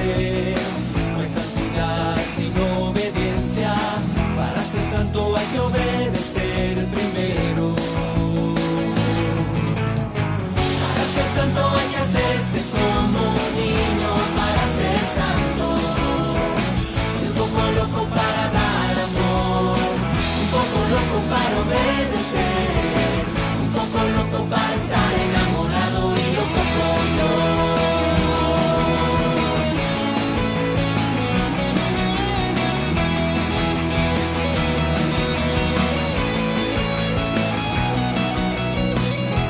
obedecer. No hay santidad sin obediencia. Para ser santo hay que obedecer primero. Para ser santo hay que hacerse como un niño para ser santo. Un poco loco para dar amor, un poco loco para obedecer, un poco loco para estar enamorado y loco por Dios.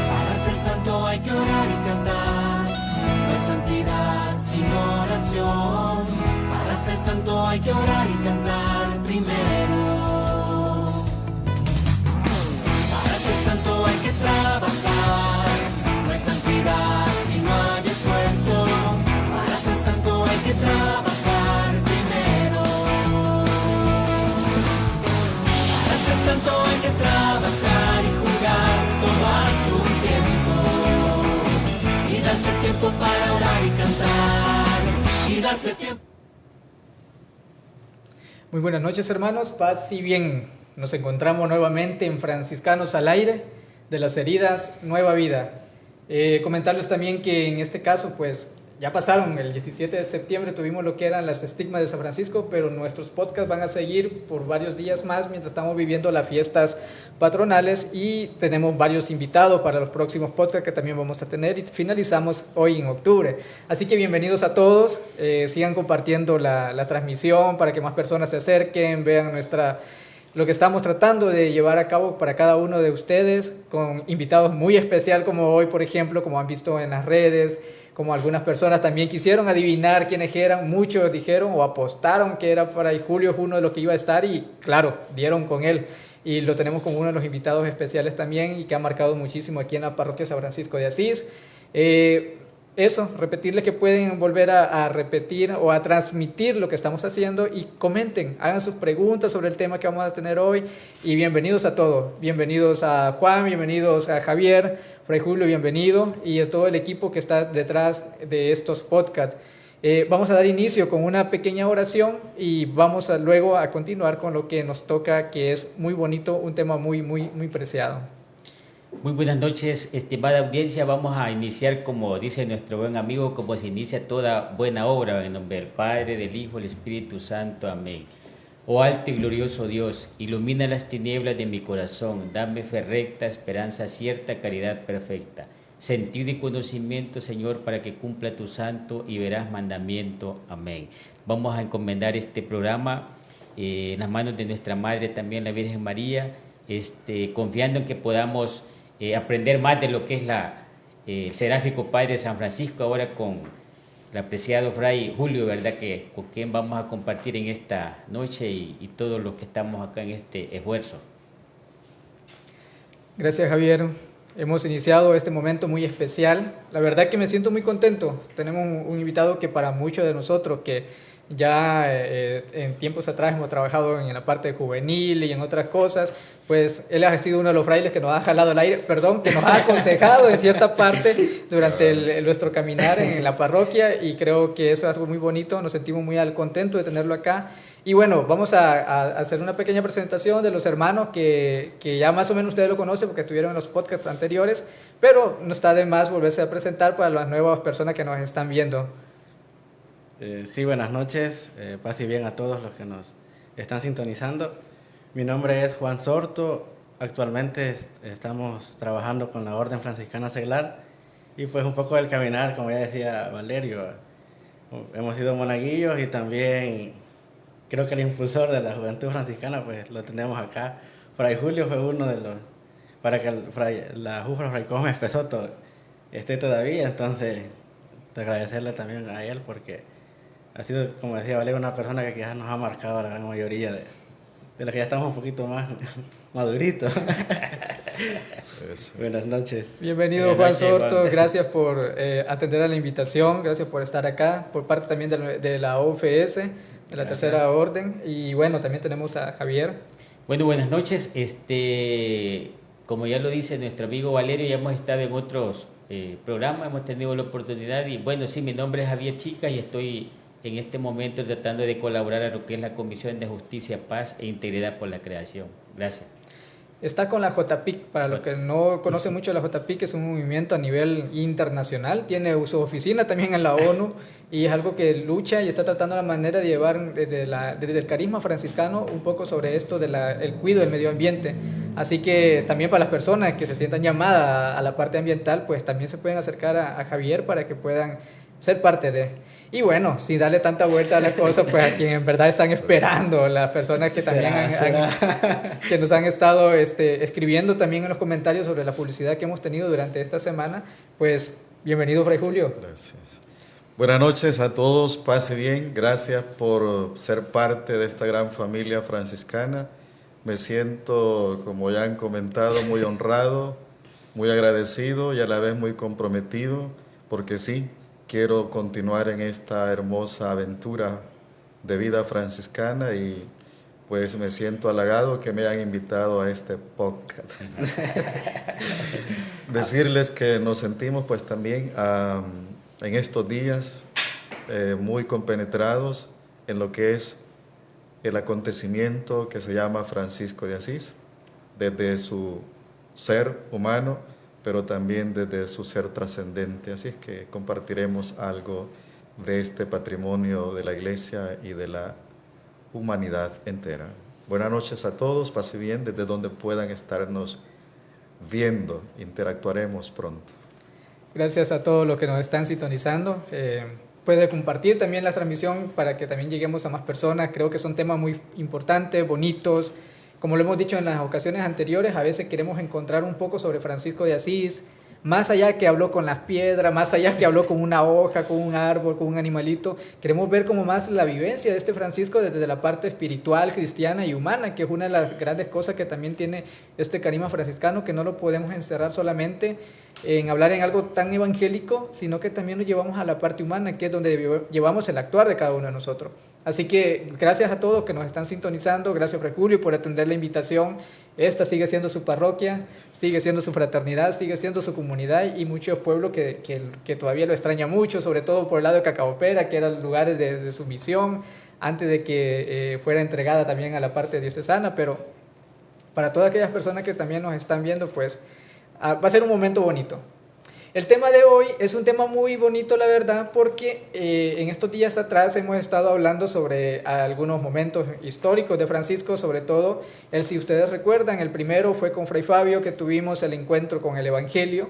Para ser santo hay que orar y cantar, no hay santidad sin oración. Para ser santo hay que orar y cantar primero. Para ser santo hay que trabajar, no hay santidad si no hay esfuerzo. Para ser santo hay que trabajar primero. Para ser santo hay que trabajar y jugar todo a su tiempo. Y darse tiempo para orar y cantar. Y darse tiempo. Muy buenas noches, hermanos, paz y bien. Nos encontramos nuevamente en Franciscanos al Aire, de las heridas, nueva vida. Comentarles también que en este caso, pues ya pasaron, el 17 de septiembre tuvimos lo que eran las estigmas de San Francisco, pero nuestros podcasts van a seguir por varios días más mientras estamos viviendo las fiestas patronales y tenemos varios invitados para los próximos podcasts que también vamos a tener y finalizamos hoy en octubre. Así que bienvenidos a todos, sigan compartiendo la transmisión para que más personas se acerquen, vean lo que estamos tratando de llevar a cabo para cada uno de ustedes, con invitados muy especial como hoy, por ejemplo, como han visto en las redes, como algunas personas también quisieron adivinar quiénes eran, muchos dijeron o apostaron que era para Julio uno de los que iba a estar y claro, dieron con él. Y lo tenemos como uno de los invitados especiales también y que ha marcado muchísimo aquí en la parroquia San Francisco de Asís. Eso, repetirles que pueden volver a repetir o a transmitir lo que estamos haciendo y comenten, hagan sus preguntas sobre el tema que vamos a tener hoy y bienvenidos a todos, bienvenidos a Juan, bienvenidos a Javier, Fray Julio, bienvenido y a todo el equipo que está detrás de estos podcasts. Vamos a dar inicio con una pequeña oración y vamos luego a continuar con lo que nos toca, que es muy bonito, un tema muy preciado. Muy buenas noches, estimada audiencia. Vamos a iniciar, como dice nuestro buen amigo, como se inicia toda buena obra, en nombre del Padre, del Hijo, del Espíritu Santo. Amén. Oh alto y glorioso Dios, ilumina las tinieblas de mi corazón, dame fe recta, esperanza cierta, caridad perfecta, sentido y conocimiento, Señor, para que cumpla tu santo y veraz mandamiento. Amén. Vamos a encomendar este programa en las manos de nuestra Madre, también la Virgen María, confiando en que podamos aprender más de lo que es el seráfico Padre San Francisco, ahora con el apreciado Fray Julio, ¿verdad? Con quien vamos a compartir en esta noche y todos los que estamos acá en este esfuerzo. Gracias, Javier. Hemos iniciado este momento muy especial. La verdad que me siento muy contento. Tenemos un invitado que para muchos de nosotros que ya en tiempos atrás hemos trabajado en la parte juvenil y en otras cosas, pues él ha sido uno de los frailes que nos ha jalado el aire, que nos ha aconsejado en cierta parte durante nuestro caminar en la parroquia y creo que eso es algo muy bonito, nos sentimos muy contentos de tenerlo acá. Y bueno, vamos a hacer una pequeña presentación de los hermanos que ya más o menos ustedes lo conocen porque estuvieron en los podcasts anteriores, pero no está de más volverse a presentar para las nuevas personas que nos están viendo. Sí, buenas noches, paz y bien a todos los que nos están sintonizando. Mi nombre es Juan Sorto, actualmente estamos trabajando con la Orden Franciscana Seglar y pues un poco del caminar, como ya decía Valerio, hemos sido monaguillos y también creo que el impulsor de la juventud franciscana pues lo tenemos acá. Fray Julio fue uno de los, para que la Jufra Fray Cosme Espesoto esté todavía, entonces agradecerle también a él porque ha sido, como decía Valerio, una persona que quizás nos ha marcado a la gran mayoría de los que ya estamos un poquito más maduritos. Buenas noches. Bienvenido, Juan Sorto. Gracias por atender a la invitación, gracias por estar acá, por parte también de la OFS, de la Tercera Orden. Y bueno, también tenemos a Javier. Bueno, buenas noches. Como ya lo dice nuestro amigo Valerio, ya hemos estado en otros programas, hemos tenido la oportunidad y bueno, sí, mi nombre es Javier Chica y estoy en este momento tratando de colaborar a lo que es la Comisión de Justicia, Paz e Integridad por la Creación. Gracias. Está con la JPIC. Para los que no conocen mucho, la JPIC es un movimiento a nivel internacional, tiene su oficina también en la ONU y es algo que lucha y está tratando la manera de llevar desde el carisma franciscano un poco sobre esto del cuidado del medio ambiente. Así que también para las personas que se sientan llamadas a la parte ambiental, pues también se pueden acercar a Javier para que puedan ser parte de. Y bueno, sin darle tanta vuelta a la cosa, pues a quien en verdad están esperando, las personas que también que nos han estado escribiendo también en los comentarios sobre la publicidad que hemos tenido durante esta semana, pues bienvenido, Fray Julio. Gracias. Buenas noches a todos, pase bien, gracias por ser parte de esta gran familia franciscana. Me siento, como ya han comentado, muy honrado, muy agradecido y a la vez muy comprometido, porque sí, quiero continuar en esta hermosa aventura de vida franciscana y pues me siento halagado que me hayan invitado a este podcast. Decirles que nos sentimos pues también en estos días muy compenetrados en lo que es el acontecimiento que se llama Francisco de Asís, desde su ser humano, pero también desde su ser trascendente. Así es que compartiremos algo de este patrimonio de la Iglesia y de la humanidad entera. Buenas noches a todos, pase bien desde donde puedan estarnos viendo, interactuaremos pronto. Gracias a todos los que nos están sintonizando. Puede compartir también la transmisión para que también lleguemos a más personas. Creo que son temas muy importantes, bonitos. Como lo hemos dicho en las ocasiones anteriores, a veces queremos encontrar un poco sobre Francisco de Asís, más allá que habló con las piedras, más allá que habló con una hoja, con un árbol, con un animalito. Queremos ver como más la vivencia de este Francisco desde la parte espiritual, cristiana y humana, que es una de las grandes cosas que también tiene este carisma franciscano, que no lo podemos encerrar solamente en hablar en algo tan evangélico, sino que también lo llevamos a la parte humana, que es donde llevamos el actuar de cada uno de nosotros. Así que gracias a todos que nos están sintonizando, gracias Fray Julio por atender la invitación. Esta sigue siendo su parroquia, sigue siendo su fraternidad, sigue siendo su comunidad y muchos pueblos que todavía lo extraña mucho, sobre todo por el lado de Cacaopera, que eran lugares de su misión, antes de que fuera entregada también a la parte diocesana, pero para todas aquellas personas que también nos están viendo, pues va a ser un momento bonito. El tema de hoy es un tema muy bonito, la verdad, porque en estos días atrás hemos estado hablando sobre algunos momentos históricos de Francisco, sobre todo, si ustedes recuerdan, el primero fue con Fray Fabio, que tuvimos el encuentro con el Evangelio,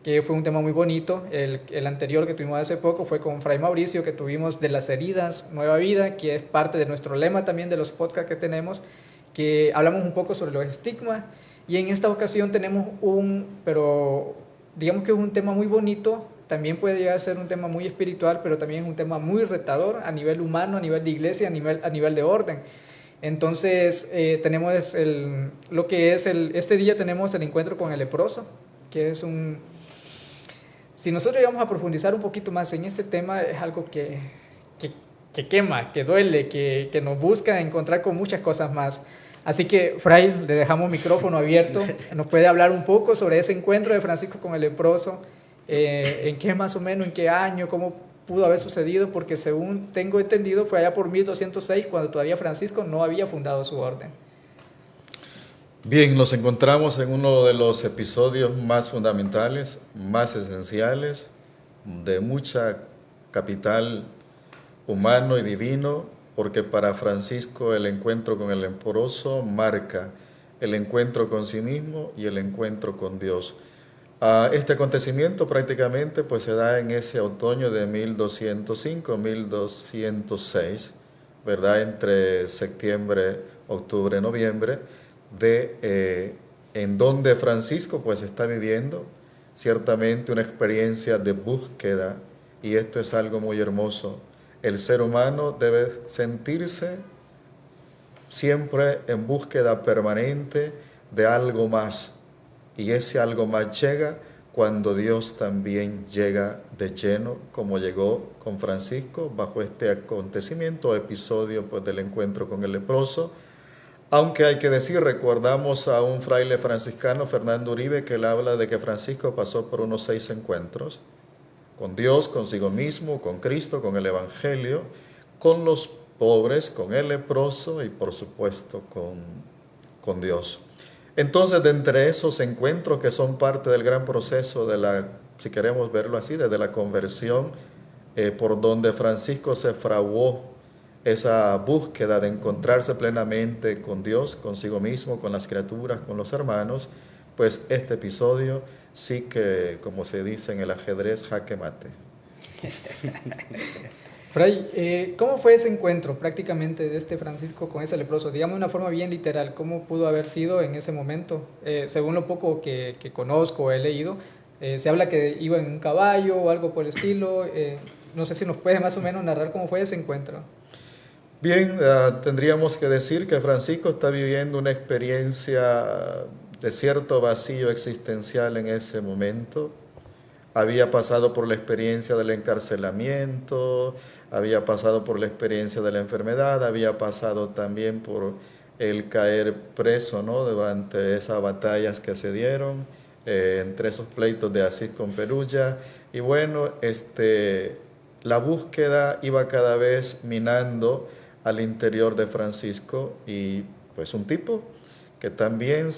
que fue un tema muy bonito. El anterior que tuvimos hace poco fue con Fray Mauricio, que tuvimos de las heridas, nueva vida, que es parte de nuestro lema también de los podcasts que tenemos, que hablamos un poco sobre los estigmas, y en esta ocasión tenemos digamos que es un tema muy bonito, también puede llegar a ser un tema muy espiritual, pero también es un tema muy retador a nivel humano, a nivel de iglesia, a nivel de orden. Entonces, tenemos este día tenemos el encuentro con el leproso, que es si nosotros íbamos a profundizar un poquito más en este tema, es algo que quema, que duele, que nos busca encontrar con muchas cosas más. Así que, Fray, le dejamos micrófono abierto. ¿Nos puede hablar un poco sobre ese encuentro de Francisco con el leproso? ¿En qué más o menos, en qué año, cómo pudo haber sucedido? Porque según tengo entendido, fue allá por 1206, cuando todavía Francisco no había fundado su orden. Bien, nos encontramos en uno de los episodios más fundamentales, más esenciales, de mucha capital humano y divino, porque para Francisco el encuentro con el leproso marca el encuentro con sí mismo y el encuentro con Dios. Este acontecimiento prácticamente pues se da en ese otoño de 1205, 1206, ¿verdad? Entre septiembre, octubre, noviembre, en donde Francisco pues está viviendo ciertamente una experiencia de búsqueda, y esto es algo muy hermoso. El ser humano debe sentirse siempre en búsqueda permanente de algo más, y ese algo más llega cuando Dios también llega de lleno, como llegó con Francisco bajo este acontecimiento o episodio pues, del encuentro con el leproso. Aunque hay que decir, recordamos a un fraile franciscano, Fernando Uribe, que él habla de que Francisco pasó por unos 6 encuentros, con Dios, consigo mismo, con Cristo, con el Evangelio, con los pobres, con el leproso y por supuesto con Dios. Entonces, de entre esos encuentros que son parte del gran proceso de la, si queremos verlo así, desde la conversión, por donde Francisco se fraguó esa búsqueda de encontrarse plenamente con Dios, consigo mismo, con las criaturas, con los hermanos, pues este episodio sí que, como se dice en el ajedrez, jaque mate. Fray, ¿cómo fue ese encuentro prácticamente de este Francisco con ese leproso? Digamos de una forma bien literal, ¿cómo pudo haber sido en ese momento? Según lo poco que conozco, he leído, se habla que iba en un caballo o algo por el estilo. No sé si nos puede más o menos narrar cómo fue ese encuentro. Bien, tendríamos que decir que Francisco está viviendo una experiencia de cierto vacío existencial en ese momento. Había pasado por la experiencia del encarcelamiento, había pasado por la experiencia de la enfermedad, había pasado también por el caer preso, ¿no?, durante esas batallas que se dieron, entre esos pleitos de Asís con Perugia. Y bueno, la búsqueda iba cada vez minando al interior de Francisco, y pues un tipo que también,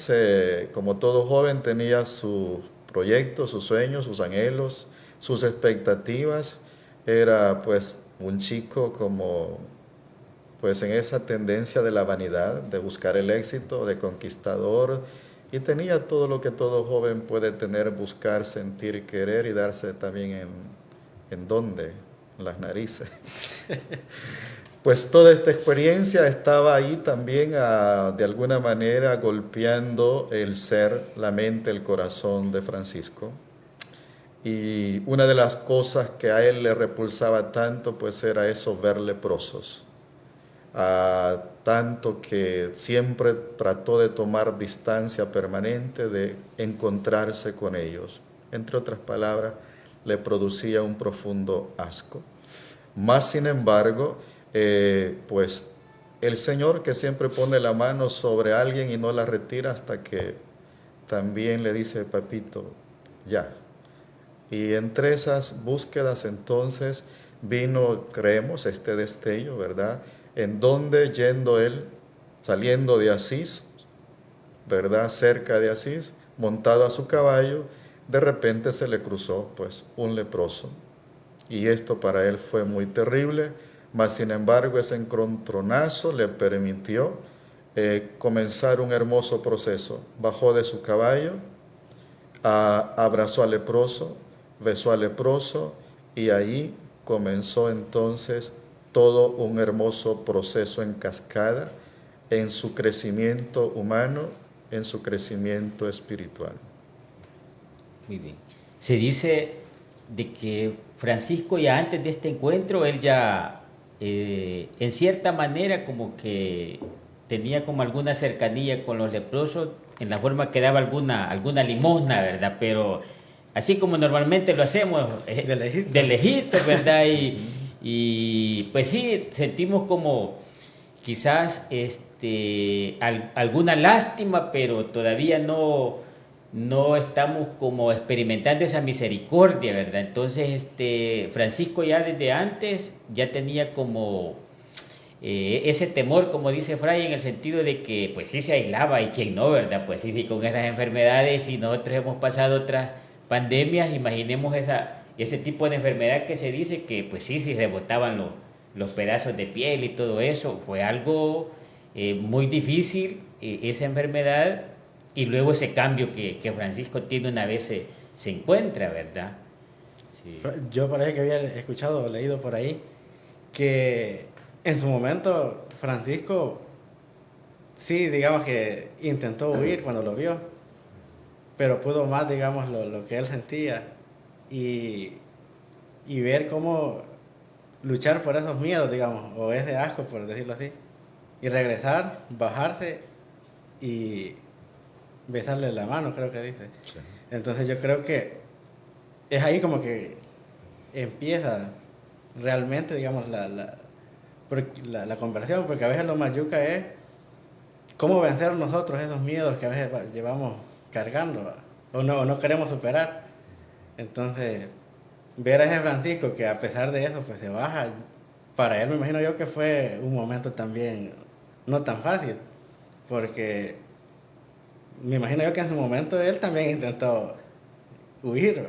como todo joven, tenía sus proyectos, sus sueños, sus anhelos, sus expectativas. Era pues un chico como pues en esa tendencia de la vanidad, de buscar el éxito, de conquistador, y tenía todo lo que todo joven puede tener: buscar, sentir, querer y darse también en dónde, en las narices. Pues toda esta experiencia estaba ahí también de alguna manera golpeando el ser, la mente, el corazón de Francisco. Y una de las cosas que a él le repulsaba tanto pues era eso, ver leprosos. Tanto que siempre trató de tomar distancia permanente, de encontrarse con ellos. Entre otras palabras, le producía un profundo asco. Más sin embargo, pues el Señor, que siempre pone la mano sobre alguien y no la retira hasta que también le dice: papito, ya. Y entre esas búsquedas entonces vino, creemos, este destello, ¿verdad? En donde, yendo él, saliendo de Asís, ¿verdad?, cerca de Asís, montado a su caballo, de repente se le cruzó pues un leproso. Y esto para él fue muy terrible. Mas, sin embargo, ese encontronazo le permitió comenzar un hermoso proceso. Bajó de su caballo, abrazó al leproso, besó al leproso, y ahí comenzó entonces todo un hermoso proceso en cascada en su crecimiento humano, en su crecimiento espiritual. Muy bien. Se dice de que Francisco, ya antes de este encuentro, él ya en cierta manera como que tenía como alguna cercanía con los leprosos, en la forma que daba alguna limosna, ¿verdad? Pero así como normalmente lo hacemos, de lejitos, ¿verdad? Y pues sí, sentimos como quizás alguna lástima, pero todavía no estamos como experimentando esa misericordia, ¿verdad? Entonces, Francisco ya desde antes ya tenía como ese temor, como dice Fray, en el sentido de que pues sí se aislaba, y quién no, ¿verdad? Pues sí, con estas enfermedades, y nosotros hemos pasado otras pandemias, imaginemos ese tipo de enfermedad que se dice que pues sí, se botaban los pedazos de piel y todo eso. Fue algo muy difícil, esa enfermedad, y luego ese cambio que Francisco tiene una vez se encuentra, ¿verdad? Sí. Yo parece que había escuchado o leído por ahí que en su momento Francisco sí, digamos que intentó huir cuando lo vio, pero pudo más, digamos, lo que él sentía, y ver cómo luchar por esos miedos, digamos, o ese asco, por decirlo así, y regresar, bajarse y besarle la mano, creo que dice. Sí. Entonces yo creo que es ahí como que empieza realmente, digamos, la conversión, porque a veces lo mayuca es cómo vencer nosotros esos miedos que a veces llevamos cargando o no queremos superar. Entonces ver a ese Francisco que a pesar de eso pues se baja, para él me imagino yo que fue un momento también no tan fácil, porque me imagino yo que en su momento él también intentó huir,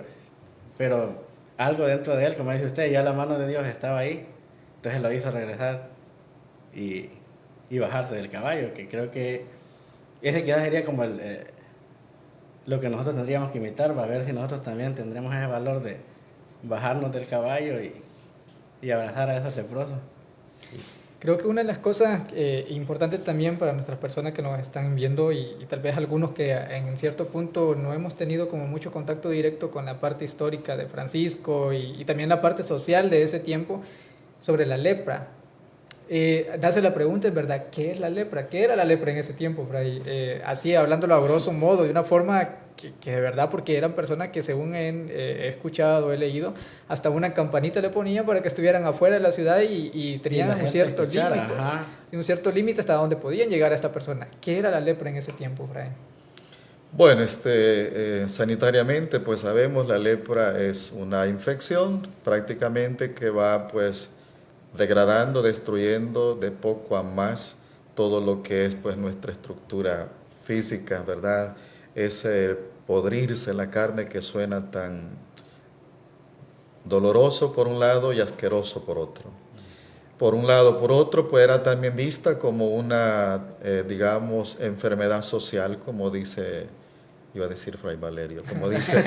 pero algo dentro de él, como dice usted, ya la mano de Dios estaba ahí, entonces lo hizo regresar y bajarse del caballo, que creo que ese quizás sería como lo que nosotros tendríamos que imitar, para ver si nosotros también tendremos ese valor de bajarnos del caballo y abrazar a esos leprosos. Creo que una de las cosas importantes también para nuestras personas que nos están viendo y tal vez algunos que en cierto punto no hemos tenido como mucho contacto directo con la parte histórica de Francisco y también la parte social de ese tiempo sobre la lepra. Darse la pregunta, es verdad, ¿qué es la lepra? ¿Qué era la lepra en ese tiempo? Así, hablándolo a grosso modo, de una forma que de verdad, porque eran personas que según he escuchado, he leído, hasta una campanita le ponían para que estuvieran afuera de la ciudad y tenían un cierto límite hasta donde podían llegar a esta persona. ¿Qué era la lepra en ese tiempo, Fray? Bueno, sanitariamente, pues sabemos, la lepra es una infección prácticamente que va, pues, degradando, destruyendo de poco a más todo lo que es, pues, nuestra estructura física, ¿verdad? Ese podrirse la carne que suena tan doloroso por un lado y asqueroso por otro. Por un lado, por otro, pues era también vista como una, digamos, enfermedad social, como dice, iba a decir Fray Valerio, como dice,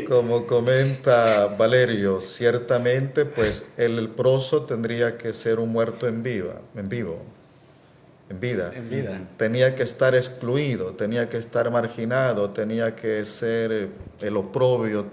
como comenta Valerio, ciertamente, pues el leproso tendría que ser un muerto en vida. Tenía que estar excluido, tenía que estar marginado, tenía que ser el oprobio.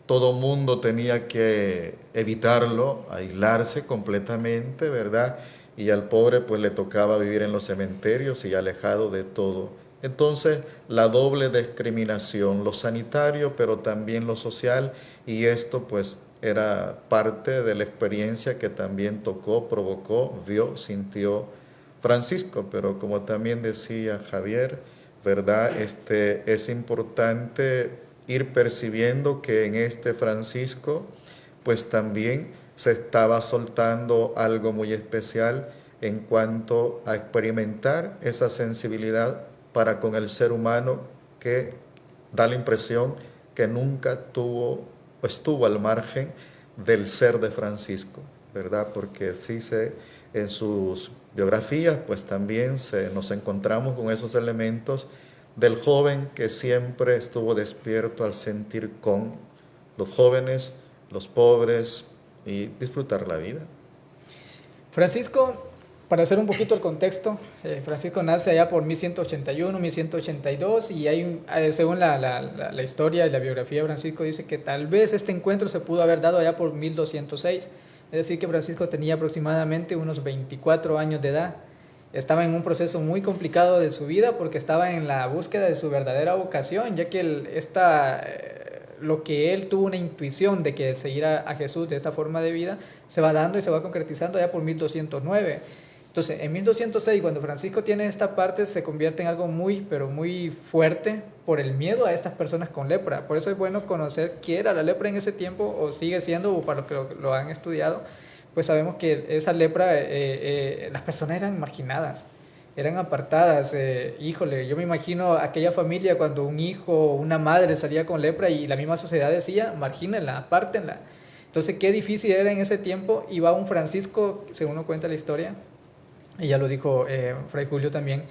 Todo mundo tenía que evitarlo, aislarse completamente, ¿verdad? Y al pobre pues le tocaba vivir en los cementerios y alejado de todo. Entonces, la doble discriminación, lo sanitario, pero también lo social, y esto pues era parte de la experiencia que también tocó, provocó, vio, sintió Francisco. Pero como también decía Javier, ¿verdad? Es importante ir percibiendo que en este Francisco pues también se estaba soltando algo muy especial en cuanto a experimentar esa sensibilidad para con el ser humano, que da la impresión que nunca estuvo al margen del ser de Francisco, ¿verdad? Porque sí en sus biografías pues también nos encontramos con esos elementos del joven que siempre estuvo despierto al sentir con los jóvenes, los pobres y disfrutar la vida. Francisco, para hacer un poquito el contexto, Francisco nace allá por 1181, 1182 y según la historia y la biografía de Francisco dice que tal vez este encuentro se pudo haber dado allá por 1206, es decir que Francisco tenía aproximadamente unos 24 años de edad. Estaba en un proceso muy complicado de su vida porque estaba en la búsqueda de su verdadera vocación, ya que lo que él tuvo una intuición de que seguir a Jesús de esta forma de vida se va dando y se va concretizando ya por 1209. Entonces, en 1206, cuando Francisco tiene esta parte, se convierte en algo muy, pero muy fuerte por el miedo a estas personas con lepra. Por eso es bueno conocer qué era la lepra en ese tiempo, o sigue siendo, o para los que lo han estudiado, pues sabemos que esa lepra, las personas eran marginadas, eran apartadas. Híjole, yo me imagino aquella familia cuando un hijo o una madre salía con lepra y la misma sociedad decía, margínenla, apártenla. Entonces, qué difícil era en ese tiempo, y va un Francisco, según nos cuenta la historia, y ya lo dijo Fray Julio también,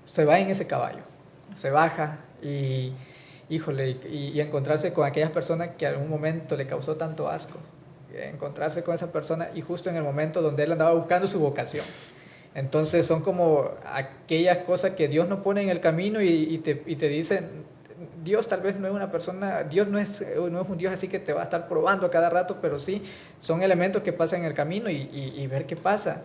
se va en ese caballo, se baja y, híjole, y encontrarse con aquellas personas que en algún momento le causó tanto asco, encontrarse con esa persona y justo en el momento donde él andaba buscando su vocación. Entonces son como aquellas cosas que Dios nos pone en el camino y te dicen, Dios tal vez no es una persona, Dios no es un Dios así que te va a estar probando a cada rato, pero sí son elementos que pasan en el camino y ver qué pasa.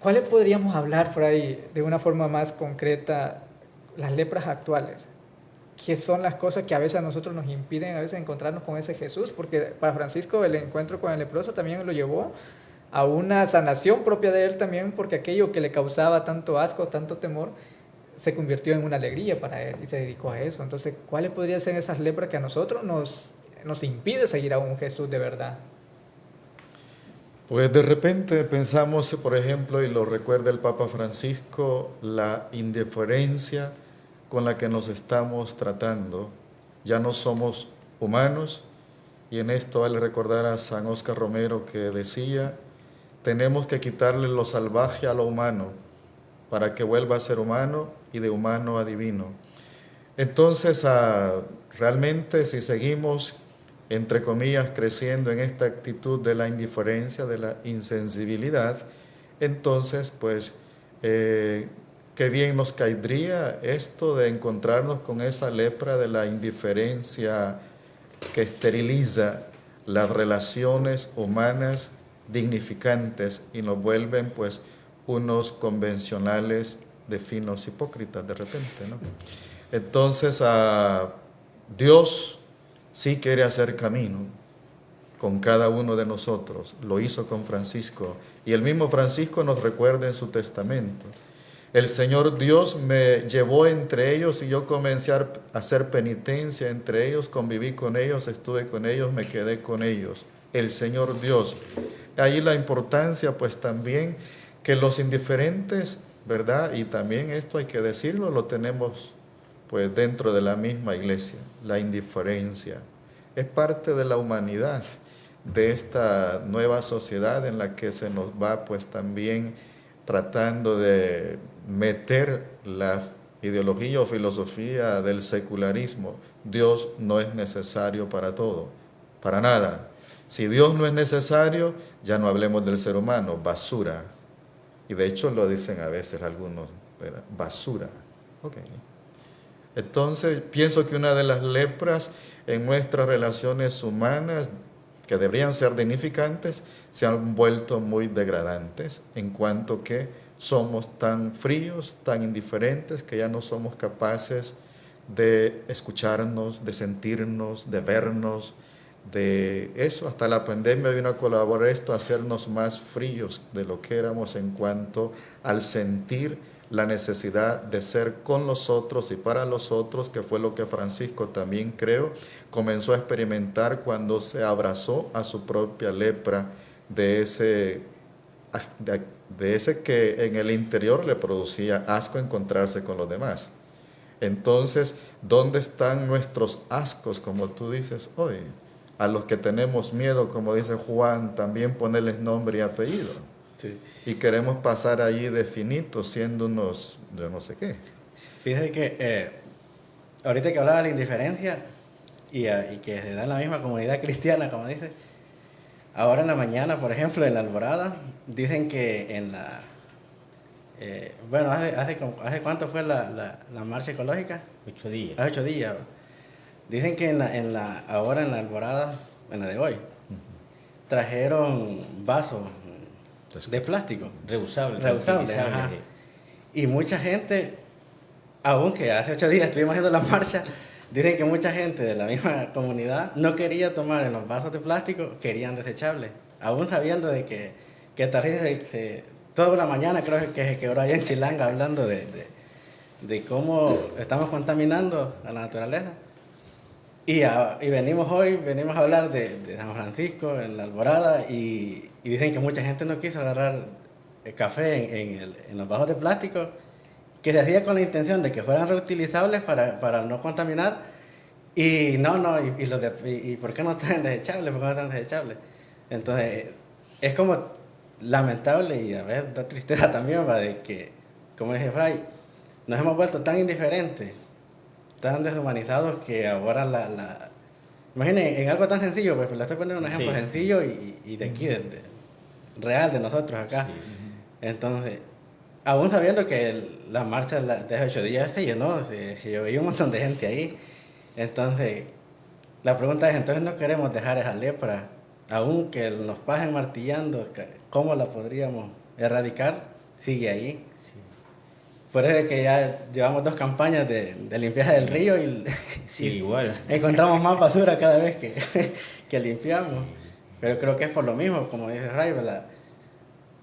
¿Cuáles podríamos hablar, Fray, de una forma más concreta, las lepras actuales? ¿Qué son las cosas que a veces a nosotros nos impiden a veces encontrarnos con ese Jesús? Porque para Francisco el encuentro con el leproso también lo llevó a una sanación propia de él también, porque aquello que le causaba tanto asco, tanto temor, se convirtió en una alegría para él y se dedicó a eso. Entonces, ¿cuáles podrían ser esas lepras que a nosotros nos nos impide seguir a un Jesús de verdad? Pues de repente pensamos, por ejemplo, y lo recuerda el Papa Francisco, la indiferencia con la que nos estamos tratando. Ya no somos humanos, y en esto vale recordar a San Óscar Romero que decía, tenemos que quitarle lo salvaje a lo humano para que vuelva a ser humano y de humano a divino. Entonces, realmente si seguimos, entre comillas, creciendo en esta actitud de la indiferencia, de la insensibilidad, entonces, pues, qué bien nos caería esto de encontrarnos con esa lepra de la indiferencia que esteriliza las relaciones humanas dignificantes y nos vuelven, pues, unos convencionales de finos hipócritas de repente, ¿no? Entonces, Dios sí quiere hacer camino con cada uno de nosotros. Lo hizo con Francisco. Y el mismo Francisco nos recuerda en su testamento. El Señor Dios me llevó entre ellos y yo comencé a hacer penitencia entre ellos, conviví con ellos, estuve con ellos, me quedé con ellos. El Señor Dios. Ahí la importancia, pues también, que los indiferentes, ¿verdad? Y también esto hay que decirlo, lo tenemos pues dentro de la misma iglesia. La indiferencia es parte de la humanidad, de esta nueva sociedad en la que se nos va pues también tratando de meter la ideología o filosofía del secularismo. Dios no es necesario para todo, para nada. Si Dios no es necesario, ya no hablemos del ser humano, basura. Y de hecho lo dicen a veces algunos, ¿verdad? Basura. Okay. Entonces, pienso que una de las lepras en nuestras relaciones humanas, que deberían ser dignificantes, se han vuelto muy degradantes, en cuanto que somos tan fríos, tan indiferentes, que ya no somos capaces de escucharnos, de sentirnos, de vernos, de eso. Hasta la pandemia vino a colaborar esto, a hacernos más fríos de lo que éramos en cuanto al sentir la necesidad de ser con los otros y para los otros, que fue lo que Francisco también, creo, comenzó a experimentar cuando se abrazó a su propia lepra de ese que en el interior le producía asco encontrarse con los demás. Entonces, ¿dónde están nuestros ascos, como tú dices hoy? A los que tenemos miedo, como dice Juan, también ponerles nombre y apellido. Sí. Y queremos pasar allí de finito, siendo unos, yo no sé qué. Fíjate que ahorita que hablaba de la indiferencia y que se da en la misma comunidad cristiana, como dice, ahora en la mañana, por ejemplo, en la Alborada, dicen que en la... bueno, ¿hace cuánto fue la marcha ecológica? 8 días. Hace 8 días. Dicen que ahora en la Alborada, en la de hoy, trajeron vasos de plástico. Reusables. Ajá. Y mucha gente, aunque hace 8 días estuvimos haciendo la marcha, dicen que mucha gente de la misma comunidad no quería tomar en los vasos de plástico, querían desechables. Aún sabiendo de que toda una mañana creo que se quebró allá en Chilanga hablando de cómo estamos contaminando a la naturaleza. Y venimos a hablar de San Francisco en la Alborada y dicen que mucha gente no quiso agarrar el café en los vasos de plástico, que se hacía con la intención de que fueran reutilizables para no contaminar. Y ¿y por qué no traen desechables? ¿Por qué no traen desechables? Entonces, es como lamentable y a ver, da tristeza también, ¿va? De que, como dice Fray, nos hemos vuelto tan indiferentes, tan deshumanizados que ahora imaginen, en algo tan sencillo, pues le estoy poniendo un ejemplo sencillo y de aquí, real de nosotros acá. Sí. Entonces, aún sabiendo que la marcha de hace 8 días se llenó, se veía un montón de gente ahí. Entonces, la pregunta es, entonces no queremos dejar esa lepra, aún que nos pasen martillando, ¿cómo la podríamos erradicar? Sigue ahí. Sí. Por eso es que ya llevamos 2 campañas de limpieza del río y, sí, igual encontramos más basura cada vez que limpiamos. Sí. Pero creo que es por lo mismo, como dice Ray,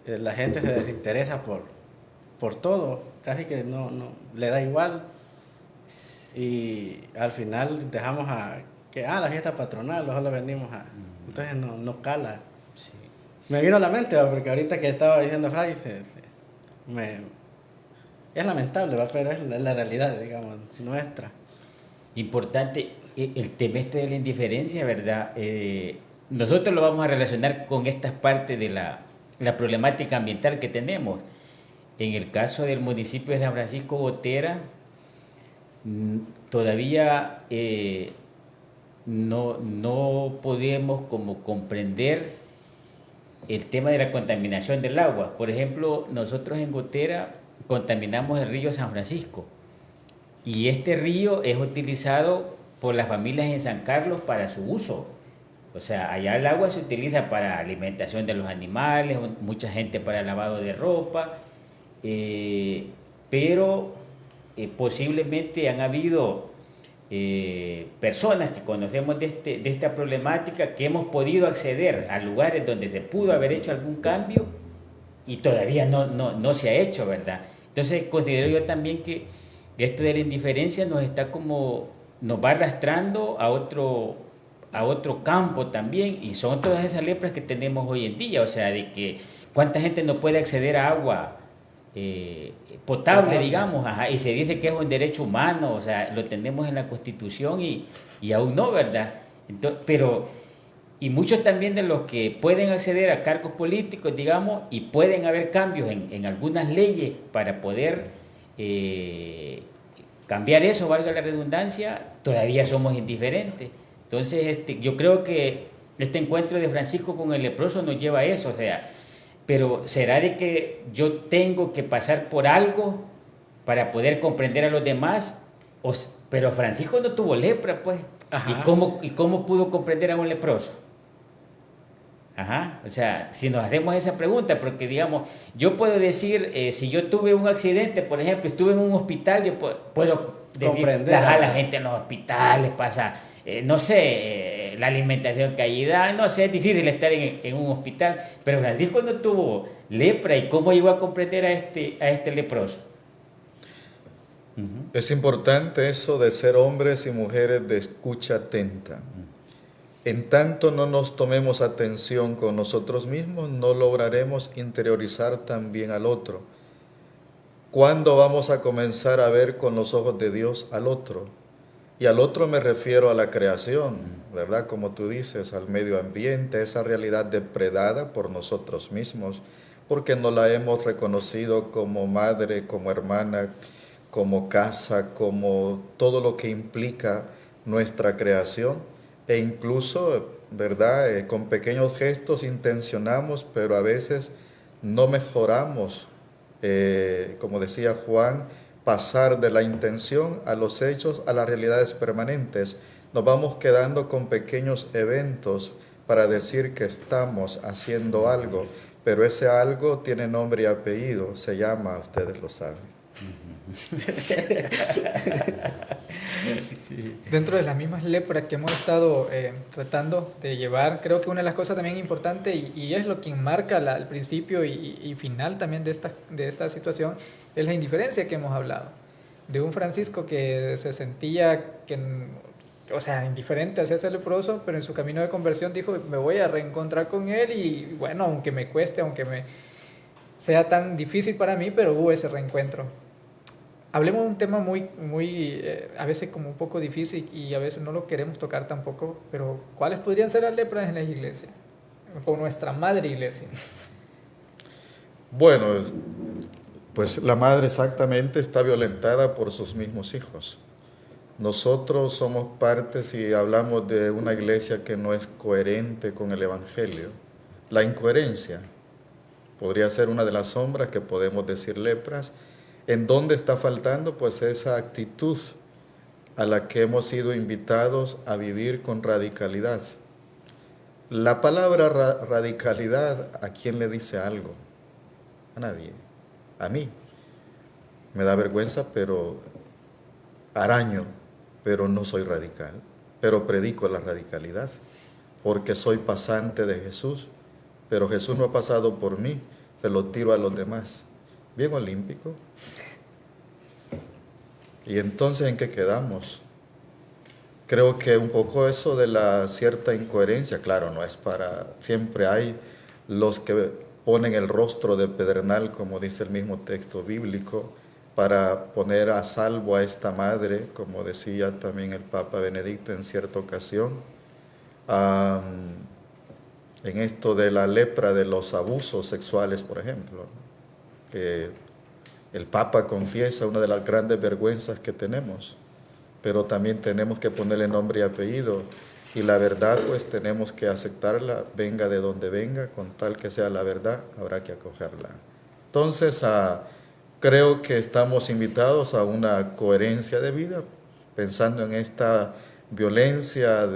la gente se desinteresa por todo, casi que no le da igual. Y al final dejamos que, la fiesta patronal, solo venimos a... Entonces no cala. Sí. Me vino a la mente, ¿va? Porque ahorita que estaba diciendo Fray, es lamentable, ¿va? Pero es la realidad, digamos, nuestra. Importante, el tema este de la indiferencia, ¿verdad? Nosotros lo vamos a relacionar con estas partes de la problemática ambiental que tenemos. En el caso del municipio de San Francisco Gotera, todavía no podemos como comprender el tema de la contaminación del agua. Por ejemplo, nosotros en Gotera contaminamos el río San Francisco y este río es utilizado por las familias en San Carlos para su uso. O sea, allá el agua se utiliza para alimentación de los animales, mucha gente para lavado de ropa, pero posiblemente han habido personas que conocemos de esta problemática que hemos podido acceder a lugares donde se pudo haber hecho algún cambio y todavía no se ha hecho, ¿verdad? Entonces considero yo también que esto de la indiferencia nos va arrastrando a otro campo también, y son todas esas lepras que tenemos hoy en día, o sea, de que cuánta gente no puede acceder a agua potable, digamos, y se dice que es un derecho humano, o sea, lo tenemos en la Constitución y aún no, ¿verdad? Entonces, y muchos también de los que pueden acceder a cargos políticos, digamos, y pueden haber cambios en algunas leyes para poder cambiar eso, valga la redundancia, todavía somos indiferentes. Entonces, yo creo que este encuentro de Francisco con el leproso nos lleva a eso, o sea, pero ¿será de que yo tengo que pasar por algo para poder comprender a los demás? Pero Francisco no tuvo lepra, pues. ¿Y cómo pudo comprender a un leproso? O sea, si nos hacemos esa pregunta, porque digamos, yo puedo decir, si yo tuve un accidente, por ejemplo, estuve en un hospital, yo puedo comprender a la gente en los hospitales pasa, no sé, la alimentación caída, no sé, es difícil estar en un hospital, pero Francisco no tuvo lepra, ¿y cómo llegó a comprender a este leproso? Es importante eso de ser hombres y mujeres de escucha atenta. En tanto no nos tomemos atención con nosotros mismos, no lograremos interiorizar también al otro. ¿Cuándo vamos a comenzar a ver con los ojos de Dios al otro? Y al otro me refiero a la creación, ¿verdad? Como tú dices, al medio ambiente, esa realidad depredada por nosotros mismos, porque no la hemos reconocido como madre, como hermana, como casa, como todo lo que implica nuestra creación. E incluso, ¿verdad? Con pequeños gestos intencionamos, pero a veces no mejoramos, como decía Juan, pasar de la intención a los hechos, a las realidades permanentes. Nos vamos quedando con pequeños eventos para decir que estamos haciendo algo, pero ese algo tiene nombre y apellido, se llama, ustedes lo saben. Sí. Dentro de las mismas lepras que hemos estado tratando de llevar, creo que una de las cosas también importantes y es lo que marca el principio y final también de esta situación es la indiferencia que hemos hablado, de un Francisco que se sentía indiferente hacia ese leproso, pero en su camino de conversión dijo, me voy a reencontrar con él y bueno, aunque me cueste, aunque sea tan difícil para mí, pero hubo ese reencuentro. Hablemos de un tema muy a veces como un poco difícil y a veces no lo queremos tocar tampoco, pero ¿cuáles podrían ser las lepras en la iglesia? Con nuestra madre iglesia. Bueno, pues la madre exactamente está violentada por sus mismos hijos. Nosotros somos parte, si hablamos de una iglesia que no es coherente con el Evangelio, la incoherencia podría ser una de las sombras que podemos decir lepras. ¿En dónde está faltando? Pues esa actitud a la que hemos sido invitados a vivir con radicalidad. La palabra radicalidad, ¿a quién le dice algo? A nadie. A mí. Me da vergüenza, pero araño, pero no soy radical. Pero predico la radicalidad, porque soy pasante de Jesús, pero Jesús no ha pasado por mí, se lo tiro a los demás. Bien olímpico. ¿Y entonces en qué quedamos? creo que un poco eso de la cierta incoherencia, claro, no es para, siempre hay los que ponen el rostro de pedernal, como dice el mismo texto bíblico, para poner a salvo a esta madre, como decía también el Papa Benedicto en cierta ocasión, en esto de la lepra de los abusos sexuales, por ejemplo, ¿no? Que el Papa confiesa una de las grandes vergüenzas que tenemos, pero también tenemos que ponerle nombre y apellido, y la verdad pues tenemos que aceptarla, venga de donde venga, con tal que sea la verdad, habrá que acogerla. Entonces, creo que estamos invitados a una coherencia de vida, pensando en esta violencia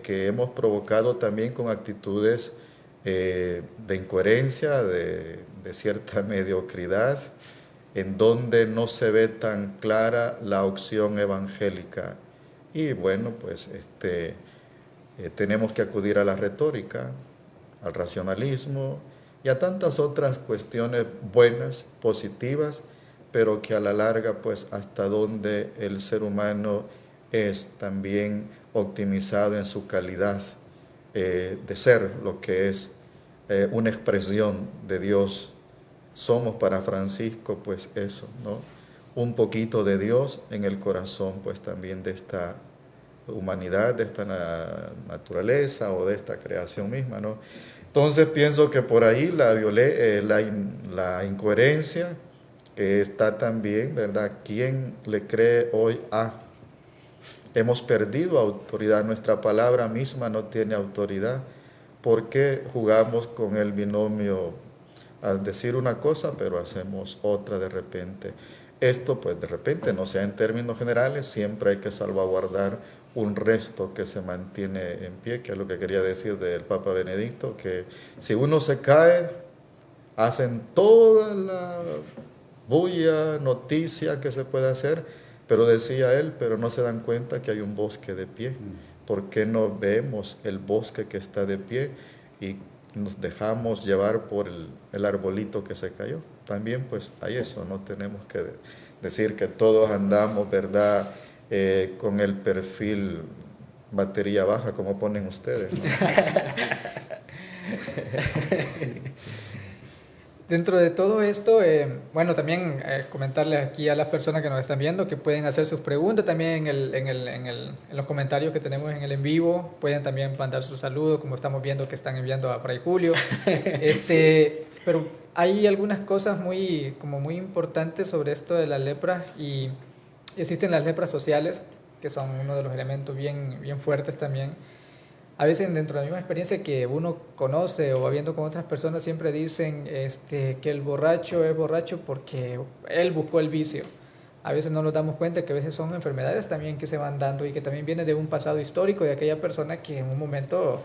que hemos provocado también con actitudes de incoherencia, de cierta mediocridad, en donde no se ve tan clara la opción evangélica. Y bueno, pues tenemos que acudir a la retórica, al racionalismo y a tantas otras cuestiones buenas, positivas, pero que a la larga, pues hasta donde el ser humano es también optimizado en su calidad de ser, lo que es una expresión de Dios. Somos para Francisco, pues eso, ¿no? Un poquito de Dios en el corazón, pues también de esta humanidad, de esta naturaleza o de esta creación misma, ¿no? Entonces pienso que por ahí la incoherencia está también, ¿verdad? ¿Quién le cree hoy a? Hemos perdido autoridad, nuestra palabra misma no tiene autoridad. ¿Por qué jugamos con el binomio a decir una cosa, pero hacemos otra de repente? Esto, pues de repente, no sea en términos generales, siempre hay que salvaguardar un resto que se mantiene en pie, que es lo que quería decir del Papa Benedicto, que si uno se cae, hacen toda la bulla, noticia que se puede hacer, pero decía él, pero no se dan cuenta que hay un bosque de pie. ¿Por qué no vemos el bosque que está de pie y nos dejamos llevar por el arbolito que se cayó? También pues hay eso, no tenemos que decir que todos andamos, ¿verdad?, con el perfil batería baja, como ponen ustedes, ¿no? Dentro de todo esto, bueno, también comentarle aquí a las personas que nos están viendo que pueden hacer sus preguntas también en los comentarios que tenemos en el en vivo. Pueden también mandar sus saludos, como estamos viendo que están enviando a Fray Julio. Pero hay algunas cosas muy importantes sobre esto de la lepra, y existen las lepras sociales, que son uno de los elementos bien fuertes también. A veces dentro de la misma experiencia que uno conoce o va viendo con otras personas, siempre dicen que el borracho es borracho porque él buscó el vicio. A veces no nos damos cuenta que a veces son enfermedades también que se van dando y que también vienen de un pasado histórico de aquella persona que en un momento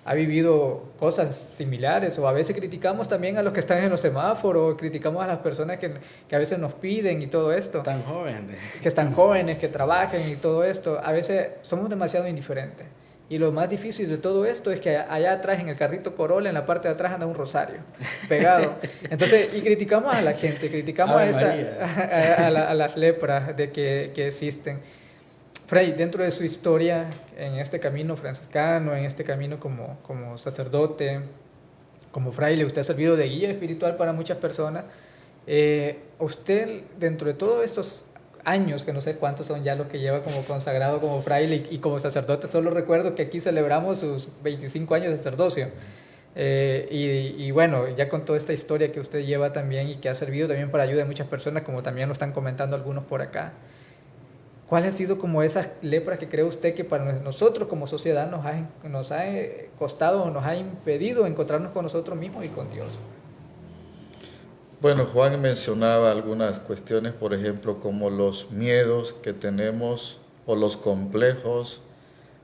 ha vivido cosas similares. O a veces criticamos también a los que están en los semáforos, criticamos a las personas que a veces nos piden y todo esto. Tan jóvenes. Que están jóvenes, que trabajen y todo esto. A veces somos demasiado indiferentes. Y lo más difícil de todo esto es que allá atrás, en el carrito Corolla, en la parte de atrás anda un rosario pegado. Entonces, y criticamos a la gente, criticamos a las lepras de que existen. Fray, dentro de su historia, en este camino franciscano, en este camino como sacerdote, como fraile, usted ha servido de guía espiritual para muchas personas. Usted, dentro de todos estos años, que no sé cuántos son ya los que lleva como consagrado, como fraile y como sacerdote, solo recuerdo que aquí celebramos sus 25 años de sacerdocio. Y bueno, ya con toda esta historia que usted lleva también y que ha servido también para ayuda de muchas personas, como también lo están comentando algunos por acá, ¿cuál ha sido como esa lepra que cree usted que para nosotros como sociedad nos ha costado o nos ha impedido encontrarnos con nosotros mismos y con Dios? Bueno, Juan mencionaba algunas cuestiones, por ejemplo, como los miedos que tenemos o los complejos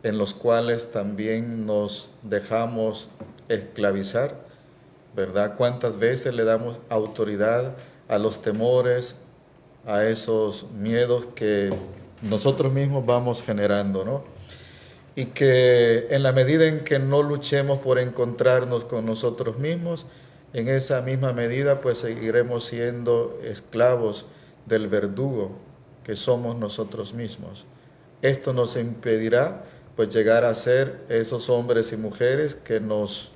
en los cuales también nos dejamos esclavizar, ¿verdad? ¿Cuántas veces le damos autoridad a los temores, a esos miedos que nosotros mismos vamos generando, ¿no? Y que en la medida en que no luchemos por encontrarnos con nosotros mismos, en esa misma medida pues seguiremos siendo esclavos del verdugo que somos nosotros mismos. Esto nos impedirá pues llegar a ser esos hombres y mujeres que nos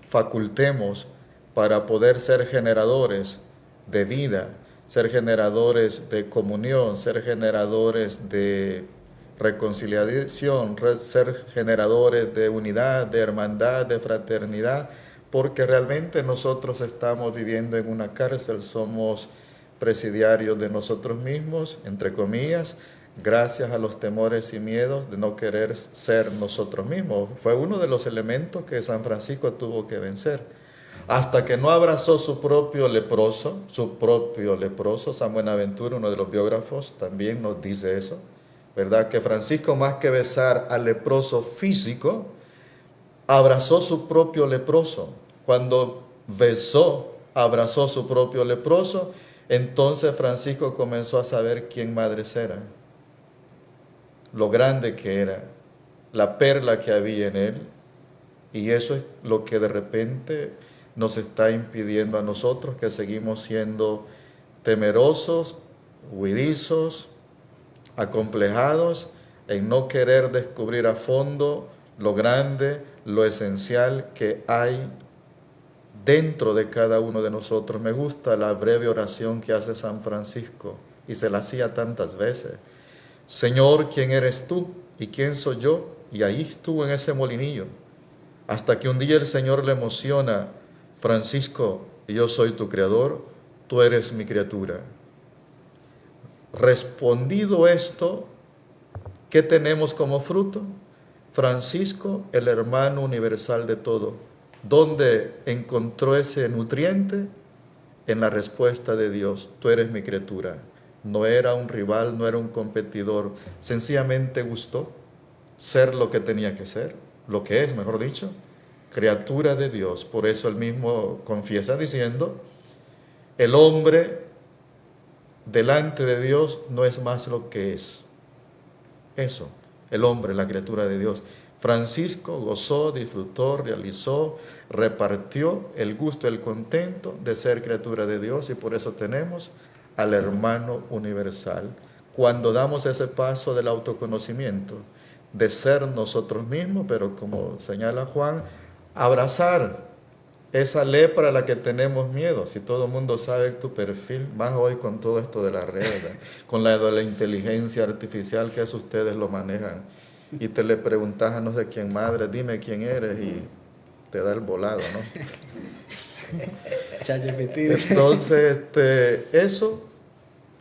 facultemos para poder ser generadores de vida, ser generadores de comunión, ser generadores de reconciliación, ser generadores de unidad, de hermandad, de fraternidad, porque realmente nosotros estamos viviendo en una cárcel, somos presidiarios de nosotros mismos, entre comillas, gracias a los temores y miedos de no querer ser nosotros mismos. Fue uno de los elementos que San Francisco tuvo que vencer. Hasta que no abrazó su propio leproso, San Buenaventura, uno de los biógrafos, también nos dice eso, ¿verdad? Que Francisco, más que besar al leproso físico, abrazó su propio leproso. Cuando abrazó su propio leproso, entonces Francisco comenzó a saber quién Madres era, lo grande que era, la perla que había en él, y eso es lo que de repente nos está impidiendo a nosotros, que seguimos siendo temerosos, huidizos, acomplejados, en no querer descubrir a fondo lo grande, lo esencial que hay dentro de cada uno de nosotros. Me gusta la breve oración que hace San Francisco, y se la hacía tantas veces. Señor, ¿quién eres tú? ¿Y quién soy yo? Y ahí estuvo en ese molinillo, hasta que un día el Señor le emociona: Francisco, yo soy tu creador, tú eres mi criatura. Respondido esto, ¿qué tenemos como fruto? Francisco, el hermano universal de todo. ¿Dónde encontró ese nutriente? En la respuesta de Dios: tú eres mi criatura. No era un rival, no era un competidor, sencillamente gustó ser lo que tenía que ser, lo que es, mejor dicho, criatura de Dios. Por eso él mismo confiesa diciendo: el hombre delante de Dios no es más lo que es. Eso, el hombre, la criatura de Dios. Francisco gozó, disfrutó, realizó, repartió el gusto, el contento de ser criatura de Dios, y por eso tenemos al hermano universal. Cuando damos ese paso del autoconocimiento, de ser nosotros mismos, pero como señala Juan, abrazar esa lepra a la que tenemos miedo. Si todo el mundo sabe tu perfil, más hoy con todo esto de la red, con la de la inteligencia artificial, que eso ustedes lo manejan, y te le preguntas a no sé quién, madre, dime quién eres, y te da el volado, ¿no? Entonces, eso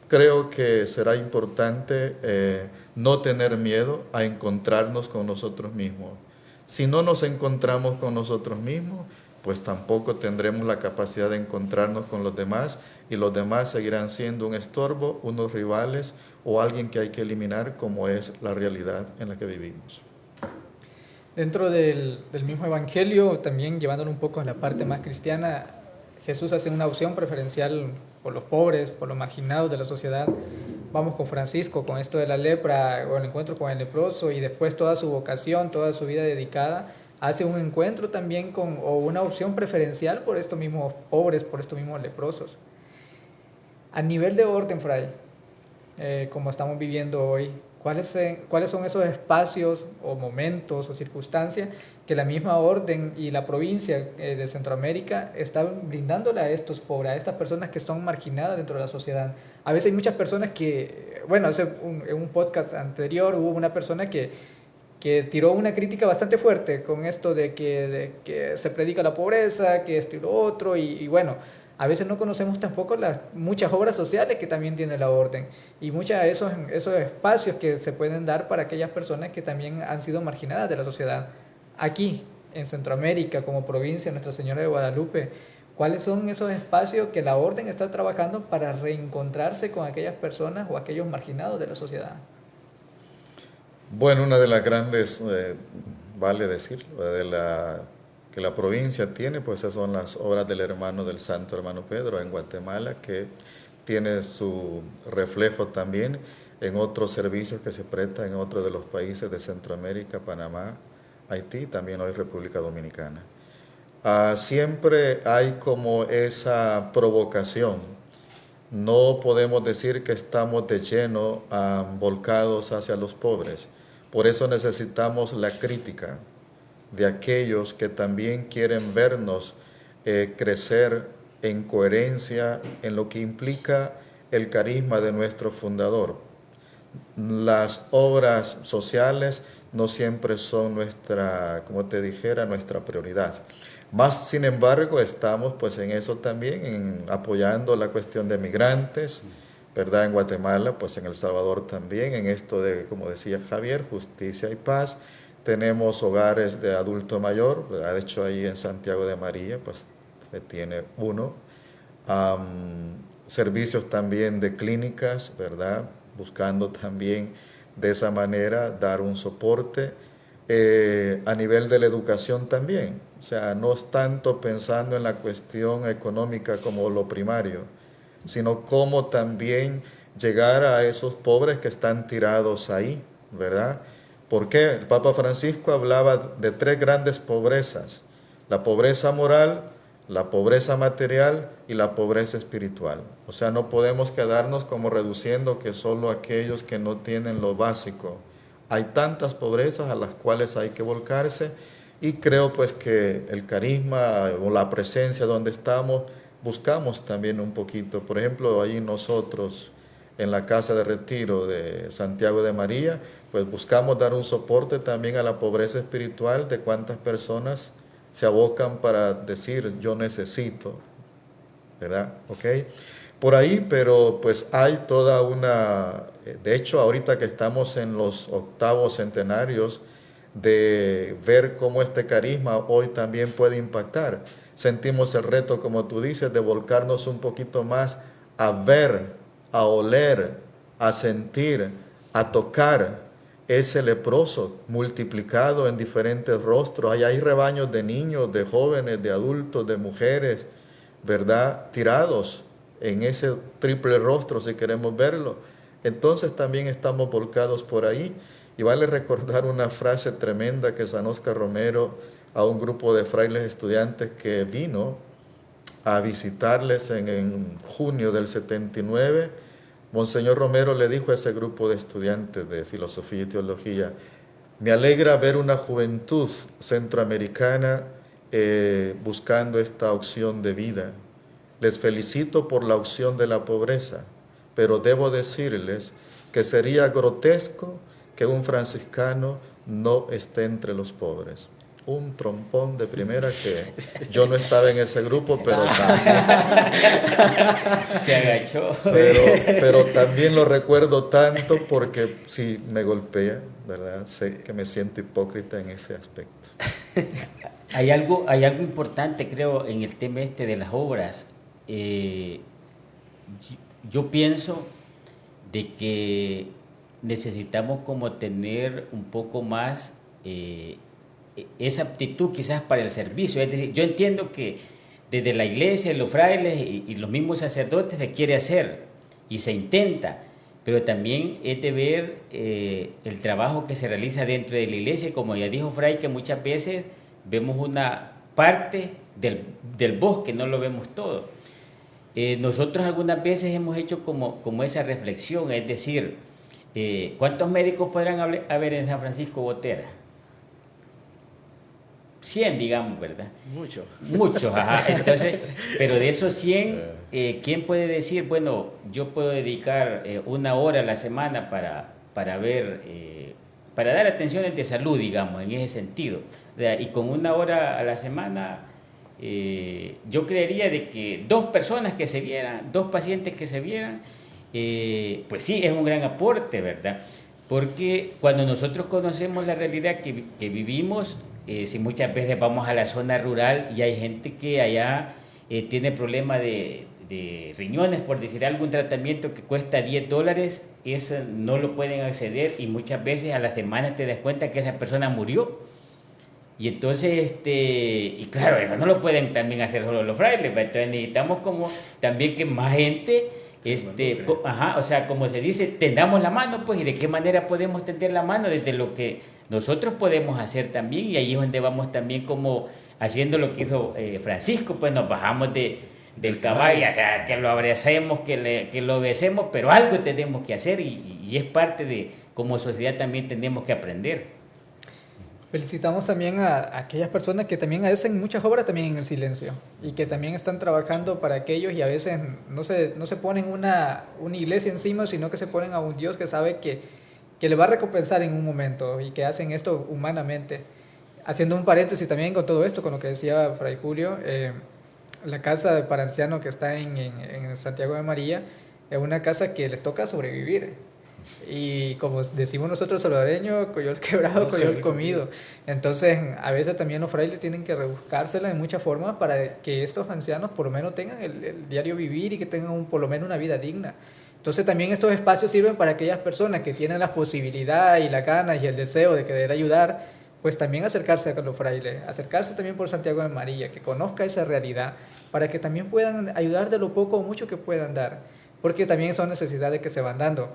creo que será importante, no tener miedo a encontrarnos con nosotros mismos. Si no nos encontramos con nosotros mismos, pues tampoco tendremos la capacidad de encontrarnos con los demás, y los demás seguirán siendo un estorbo, unos rivales o alguien que hay que eliminar, como es la realidad en la que vivimos. Dentro del mismo Evangelio, también llevándolo un poco a la parte más cristiana, Jesús hace una opción preferencial por los pobres, por los marginados de la sociedad. Vamos con Francisco, con esto de la lepra, o el encuentro con el leproso, y después toda su vocación, toda su vida dedicada, hace un encuentro también o una opción preferencial por estos mismos pobres, por estos mismos leprosos. A nivel de orden, Fray, como estamos viviendo hoy, ¿cuáles son esos espacios o momentos o circunstancias que la misma orden y la provincia de Centroamérica están brindándole a estos pobres, a estas personas que son marginadas dentro de la sociedad? A veces hay muchas personas que, bueno, en un podcast anterior hubo una persona que tiró una crítica bastante fuerte con esto de que se predica la pobreza, que esto y lo otro, y bueno, a veces no conocemos tampoco las muchas obras sociales que también tiene la orden, y muchos de esos espacios que se pueden dar para aquellas personas que también han sido marginadas de la sociedad. Aquí, en Centroamérica, como provincia, Nuestra Señora de Guadalupe, ¿cuáles son esos espacios que la orden está trabajando para reencontrarse con aquellas personas o aquellos marginados de la sociedad? Bueno, una de las grandes, vale decirlo, que la provincia tiene, pues esas son las obras del Santo Hermano Pedro en Guatemala, que tiene su reflejo también en otros servicios que se prestan en otros de los países de Centroamérica, Panamá, Haití, también hoy República Dominicana. Siempre hay como esa provocación. No podemos decir que estamos de lleno volcados hacia los pobres, Por eso necesitamos la crítica de aquellos que también quieren vernos crecer en coherencia en lo que implica el carisma de nuestro fundador. Las obras sociales no siempre son nuestra, como te dijera, nuestra prioridad. Más sin embargo, estamos pues en eso también, apoyando la cuestión de migrantes, ¿verdad? En Guatemala, pues en El Salvador también, en esto de, como decía Javier, justicia y paz. Tenemos hogares de adulto mayor, ¿verdad? De hecho ahí en Santiago de María, pues se tiene uno. Servicios también de clínicas, ¿verdad? Buscando también de esa manera dar un soporte. A nivel de la educación también, o sea, no es tanto pensando en la cuestión económica como lo primario, sino cómo también llegar a esos pobres que están tirados ahí, ¿verdad? Porque el Papa Francisco hablaba de 3 grandes pobrezas: la pobreza moral, la pobreza material y la pobreza espiritual. O sea, no podemos quedarnos como reduciendo que solo aquellos que no tienen lo básico. Hay tantas pobrezas a las cuales hay que volcarse, y creo pues que el carisma o la presencia donde estamos, buscamos también un poquito. Por ejemplo, ahí nosotros en la Casa de Retiro de Santiago de María, pues buscamos dar un soporte también a la pobreza espiritual de cuántas personas se abocan para decir yo necesito, ¿verdad? ¿Ok? Por ahí, pero pues hay toda una, de hecho ahorita que estamos en los 8º centenarios de ver cómo este carisma hoy también puede impactar, sentimos el reto, como tú dices, de volcarnos un poquito más a ver, a oler, a sentir, a tocar ese leproso multiplicado en diferentes rostros. Ahí hay rebaños de niños, de jóvenes, de adultos, de mujeres, ¿verdad? Tirados en ese triple rostro, si queremos verlo. Entonces también estamos volcados por ahí. Y vale recordar una frase tremenda que San Óscar Romero, a un grupo de frailes estudiantes que vino a visitarles en junio del 79, Monseñor Romero le dijo a ese grupo de estudiantes de filosofía y teología: me alegra ver una juventud centroamericana buscando esta opción de vida. Les felicito por la opción de la pobreza, pero debo decirles que sería grotesco que un franciscano no esté entre los pobres. Un trompón de primera que yo no estaba en ese grupo, pero también, Se agachó. pero también lo recuerdo tanto porque sí me golpea, ¿verdad? Sé que me siento hipócrita en ese aspecto. Hay algo importante, creo, en el tema este de las obras. Yo pienso de que necesitamos como tener un poco más esa aptitud quizás para el servicio. Es decir, yo entiendo que desde la iglesia, los frailes y los mismos sacerdotes se quiere hacer y se intenta, pero también es de ver el trabajo que se realiza dentro de la iglesia. Como ya dijo Fray, que muchas veces vemos una parte del bosque, no lo vemos todo. Nosotros algunas veces hemos hecho como esa reflexión, es decir, ¿cuántos médicos podrán haber en San Francisco Botera? 100, digamos, ¿verdad? Muchos, ajá. Entonces, pero de esos 100, ¿quién puede decir, bueno, yo puedo dedicar 1 hora a la semana para ver, para dar atenciones de salud, digamos, en ese sentido? Y con 1 hora a la semana, yo creería de que 2 personas que se vieran, 2 pacientes que se vieran, pues sí, es un gran aporte, ¿verdad? Porque cuando nosotros conocemos la realidad que vivimos, si muchas veces vamos a la zona rural y hay gente que allá tiene problemas de riñones, por decir algún tratamiento que cuesta $10, eso no lo pueden acceder, y muchas veces a la semana te das cuenta que esa persona murió. Y entonces, y claro, eso no lo pueden también hacer solo los frailes, entonces necesitamos como también que más gente, o sea, como se dice, tendamos la mano, pues, y de qué manera podemos tender la mano desde lo que nosotros podemos hacer también, y ahí es donde vamos también como haciendo lo que hizo Francisco, pues nos bajamos del caballo, que lo abracemos, que lo besemos, pero algo tenemos que hacer, y es parte de como sociedad también tenemos que aprender. Felicitamos también a aquellas personas que también hacen muchas obras también en el silencio y que también están trabajando para aquellos y a veces no se ponen una iglesia encima, sino que se ponen a un Dios que sabe que le va a recompensar en un momento y que hacen esto humanamente. Haciendo un paréntesis también con todo esto, con lo que decía Fray Julio, la casa para ancianos que está en Santiago de María es una casa que les toca sobrevivir. Y como decimos nosotros salvadoreños, coyol quebrado, coyol comido. Entonces, a veces también los frailes tienen que rebuscársela de muchas formas para que estos ancianos por lo menos tengan el diario vivir y que tengan por lo menos una vida digna. Entonces, también estos espacios sirven para aquellas personas que tienen la posibilidad y las ganas y el deseo de querer ayudar, pues también acercarse a los frailes, acercarse también por Santiago de María, que conozca esa realidad, para que también puedan ayudar de lo poco o mucho que puedan dar, porque también son necesidades que se van dando.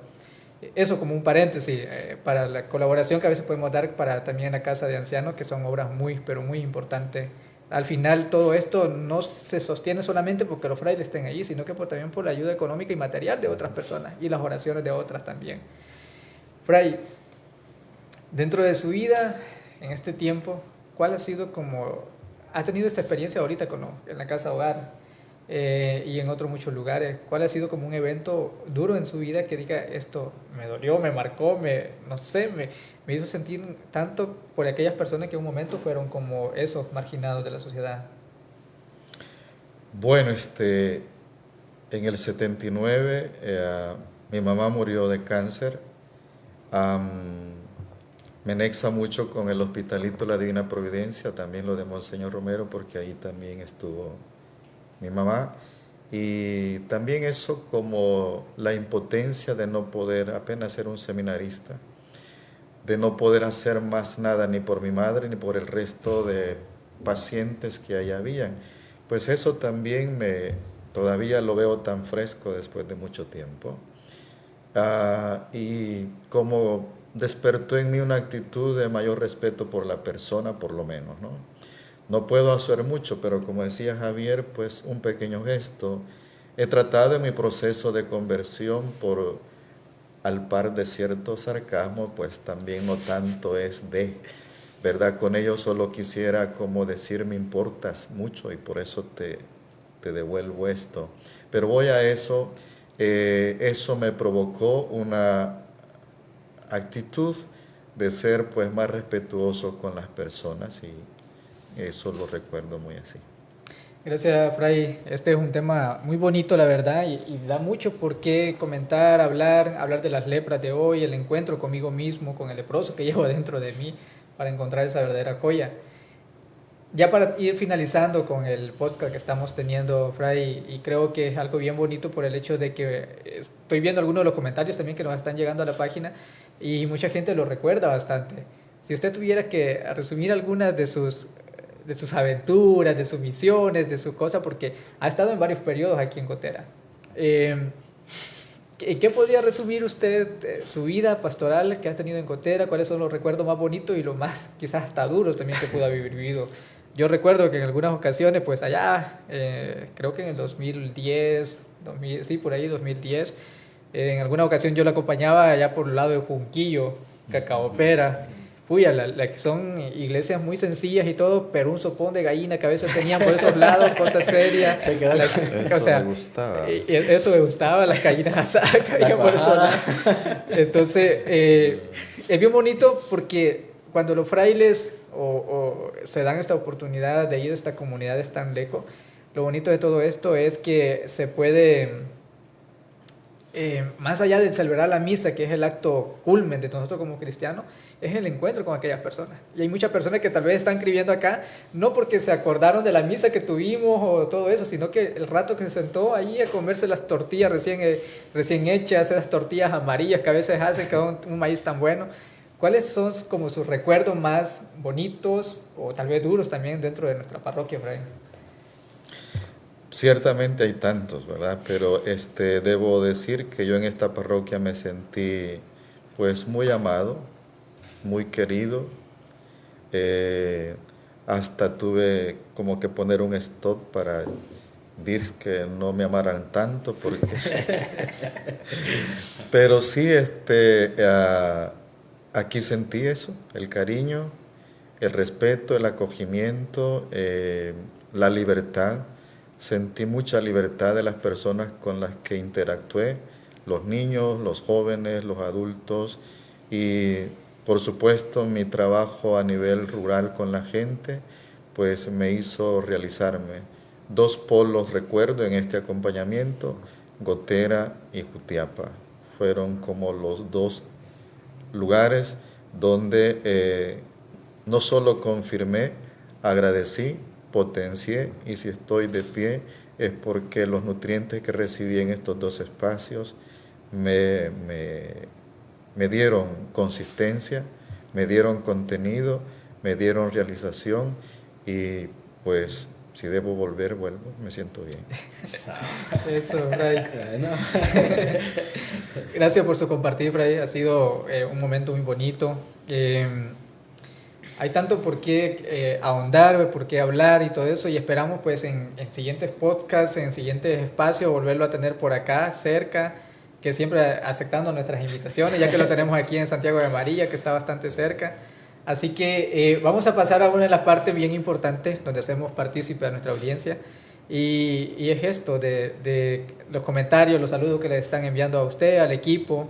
Eso como un paréntesis para la colaboración que a veces podemos dar para también la casa de ancianos, que son obras muy, pero muy importantes. Al final todo esto no se sostiene solamente porque los frailes estén allí, sino que también por la ayuda económica y material de otras personas y las oraciones de otras también. Fray, dentro de su vida, en este tiempo, ¿cuál ha sido ha tenido esta experiencia ahorita en la casa hogar? Y en otros muchos lugares, ¿cuál ha sido como un evento duro en su vida que diga esto me dolió, me marcó, no sé, me hizo sentir tanto por aquellas personas que en un momento fueron como esos marginados de la sociedad? Bueno, en el 79 mi mamá murió de cáncer. Me nexa mucho con el Hospitalito La Divina Providencia, también lo de Monseñor Romero, porque ahí también estuvo mi mamá, y también eso como la impotencia de no poder apenas ser un seminarista, de no poder hacer más nada ni por mi madre ni por el resto de pacientes que ahí habían. Pues eso también todavía lo veo tan fresco después de mucho tiempo. Y como despertó en mí una actitud de mayor respeto por la persona, por lo menos, ¿no? No puedo hacer mucho, pero como decía Javier, pues un pequeño gesto. He tratado en mi proceso de conversión al par de cierto sarcasmo, pues también no tanto ¿verdad? Con ello solo quisiera como decir, me importas mucho y por eso te devuelvo esto. Pero voy a eso, eso me provocó una actitud de ser pues más respetuoso con las personas y eso lo recuerdo muy así. Gracias, Fray. Este es un tema muy bonito, la verdad, y da mucho por qué comentar, hablar de las lepras de hoy, el encuentro conmigo mismo, con el leproso que llevo dentro de mí, para encontrar esa verdadera joya. Ya para ir finalizando con el podcast que estamos teniendo, Fray, y creo que es algo bien bonito por el hecho de que estoy viendo algunos de los comentarios también que nos están llegando a la página y mucha gente lo recuerda bastante. Si usted tuviera que resumir algunas de sus aventuras, de sus misiones, de sus cosas, porque ha estado en varios periodos aquí en Gotera. ¿Qué podría resumir usted su vida pastoral que has tenido en Gotera? ¿Cuáles son los recuerdos más bonitos y los más quizás hasta duros también que pudo haber vivido? Yo recuerdo que en algunas ocasiones, pues allá, creo que en el 2010, sí, por ahí 2010, en alguna ocasión yo la acompañaba allá por el lado de Junquillo, Cacaopera. Uy, son iglesias muy sencillas y todo, pero un sopón de gallina que a veces tenían por esos lados, cosas serias. Eso me gustaba. Eso me gustaba, las gallinas asadas que había por esos lados. Entonces, es bien bonito porque cuando los frailes o se dan esta oportunidad de ir a estas comunidades tan lejos, lo bonito de todo esto es que se puede... más allá de celebrar la misa, que es el acto culmen de nosotros como cristianos, es el encuentro con aquellas personas. Y hay muchas personas que tal vez están escribiendo acá, no porque se acordaron de la misa que tuvimos o todo eso, sino que el rato que se sentó ahí a comerse las tortillas recién hechas, esas tortillas amarillas que a veces hacen con un maíz tan bueno. ¿Cuáles son como sus recuerdos más bonitos o tal vez duros también dentro de nuestra parroquia, Fray? Ciertamente hay tantos, ¿verdad? Pero debo decir que yo en esta parroquia me sentí pues muy amado, muy querido. Hasta tuve como que poner un stop para dir que no me amaran tanto, porque pero sí, aquí sentí eso, el cariño, el respeto, el acogimiento, la libertad. Sentí mucha libertad de las personas con las que interactué, los niños, los jóvenes, los adultos, y por supuesto mi trabajo a nivel rural con la gente pues me hizo realizarme. 2 polos recuerdo en este acompañamiento, Gotera y Jutiapa. Fueron como los 2 lugares donde no solo confirmé, agradecí, potencié, y si estoy de pie es porque los nutrientes que recibí en estos 2 espacios me dieron consistencia, me dieron contenido, me dieron realización, y pues si debo volver, vuelvo, me siento bien. Eso, Fray. Gracias por su compartir, Fray. Ha sido un momento muy bonito. Hay tanto por qué ahondar, por qué hablar y todo eso, y esperamos pues en siguientes podcasts, en siguientes espacios, volverlo a tener por acá, cerca, que siempre aceptando nuestras invitaciones, ya que lo tenemos aquí en Santiago de Amarilla, que está bastante cerca. Así que vamos a pasar a una de las partes bien importantes, donde hacemos partícipe a nuestra audiencia, y es esto de los comentarios, los saludos que le están enviando a usted, al equipo.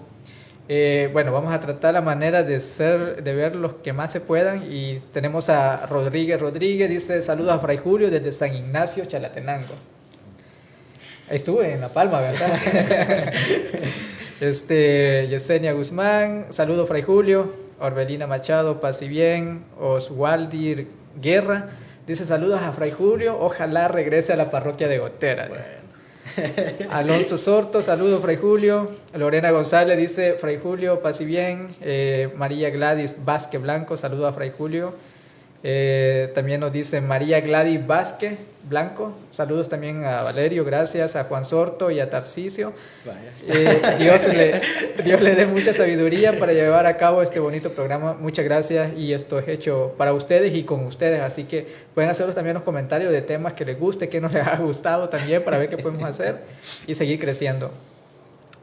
Bueno, vamos a tratar la manera de ver los que más se puedan, y tenemos a Rodríguez, dice saludos a Fray Julio desde San Ignacio, Chalatenango. Ahí estuve en La Palma, ¿verdad? Yesenia Guzmán, saludos Fray Julio. Orbelina Machado, paz y bien. Oswaldir Guerra dice saludos a Fray Julio, ojalá regrese a la parroquia de Gotera. Bueno. Alonso Sorto, saludos Fray Julio. Lorena González dice Fray Julio, paz y bien. María Gladys Vázquez Blanco, saludos a Fray Julio. También nos dice María Gladys Vázquez Blanco, saludos también a Valerio, gracias, a Juan Sorto y a Tarcisio. Dios le dé mucha sabiduría para llevar a cabo este bonito programa. Muchas gracias, y esto es hecho para ustedes y con ustedes, así que pueden hacernos también los comentarios de temas que les guste, que no les ha gustado también, para ver qué podemos hacer y seguir creciendo.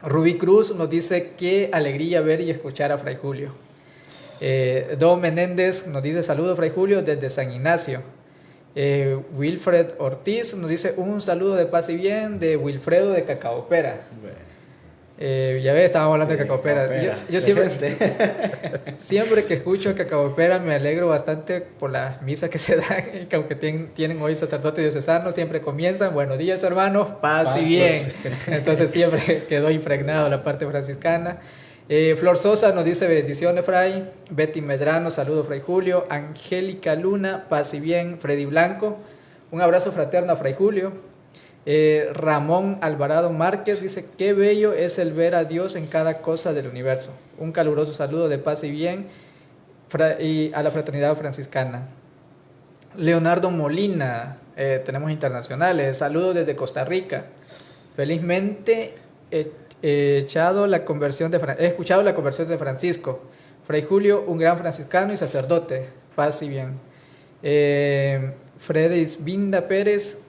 Rubí Cruz nos dice qué alegría ver y escuchar a Fray Julio. Don Menéndez nos dice saludos Fray Julio desde San Ignacio. Wilfred Ortiz nos dice un saludo de paz y bien de Wilfredo de Cacaopera. Ya ves, estábamos hablando de Cacaopera. Yo siempre que escucho a Cacaopera me alegro bastante por las misas que se dan, que aunque tienen hoy sacerdotes diocesanos, siempre comienzan buenos días hermanos, paz y bien. Entonces siempre quedó impregnado la parte franciscana. Flor Sosa nos dice bendiciones Fray. Betty Medrano, saludos Fray Julio. Angélica Luna, paz y bien. Freddy Blanco, un abrazo fraterno a Fray Julio. Ramón Alvarado Márquez dice qué bello es el ver a Dios en cada cosa del universo. Un caluroso saludo de paz y bien y a la fraternidad franciscana. Leonardo Molina, tenemos internacionales, saludos desde Costa Rica. Felizmente he escuchado la conversión de Francisco. Fray Julio, un gran franciscano y sacerdote. Paz y bien. Fredis Vinda Pérez,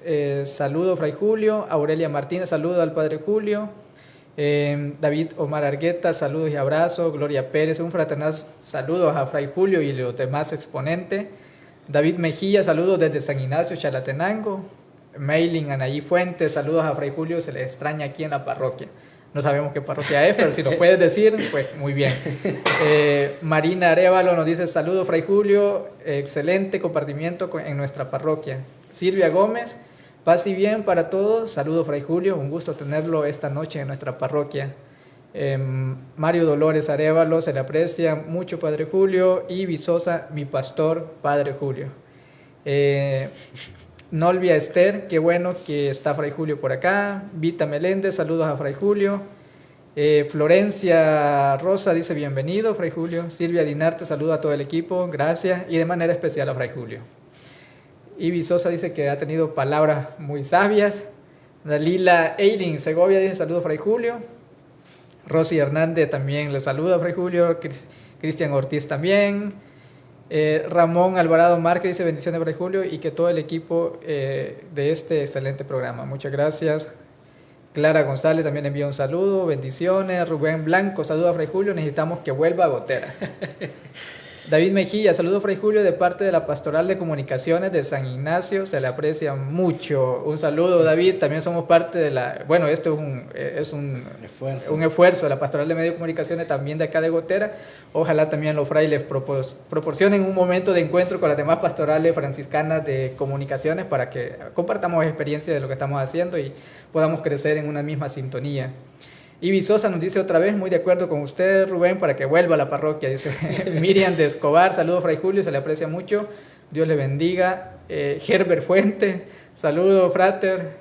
saludo Fray Julio. Aurelia Martínez, saludo al Padre Julio. David Omar Argueta, saludos y abrazos. Gloria Pérez, un fraternal saludos a Fray Julio y los demás exponentes. David Mejía, saludos desde San Ignacio, Chalatenango. Mailing Anaí Fuentes, saludos a Fray Julio, se les extraña aquí en la parroquia. No sabemos qué parroquia es, pero si lo puedes decir, pues muy bien. Marina Arevalo nos dice saludos Fray Julio, excelente compartimiento en nuestra parroquia. Silvia Gómez, paz y bien para todos, saludos Fray Julio, un gusto tenerlo esta noche en nuestra parroquia. Mario Dolores Arevalo, se le aprecia mucho Padre Julio, y Visosa, mi pastor, Padre Julio. Nolvia Esther, qué bueno que está Fray Julio por acá. Vita Meléndez, saludos a Fray Julio. Florencia Rosa dice bienvenido Fray Julio. Silvia Dinarte, saluda a todo el equipo, gracias, y de manera especial a Fray Julio. Ivy Sosa dice que ha tenido palabras muy sabias. Dalila Eileen Segovia dice saludos Fray Julio. Rosy Hernández también le saluda a Fray Julio. Cristian Ortiz también. Ramón Alvarado Márquez dice bendiciones Fray Julio y que todo el equipo de este excelente programa. Muchas gracias. Clara González también envía un saludo, bendiciones. Rubén Blanco, saludos a Fray Julio, necesitamos que vuelva a Gotera. David Mejía, saludos Fray Julio de parte de la Pastoral de Comunicaciones de San Ignacio, se le aprecia mucho. Un saludo David, también somos parte de la, bueno, esto es un esfuerzo de la Pastoral de Medios de Comunicaciones también de acá de Gotera. Ojalá también los frailes proporcionen un momento de encuentro con las demás pastorales franciscanas de comunicaciones para que compartamos experiencia de lo que estamos haciendo y podamos crecer en una misma sintonía. Ivy Sosa nos dice otra vez, muy de acuerdo con usted, Rubén, para que vuelva a la parroquia. Dice Miriam de Escobar, saludos Fray Julio, se le aprecia mucho, Dios le bendiga. Herbert Fuente, saludos frater.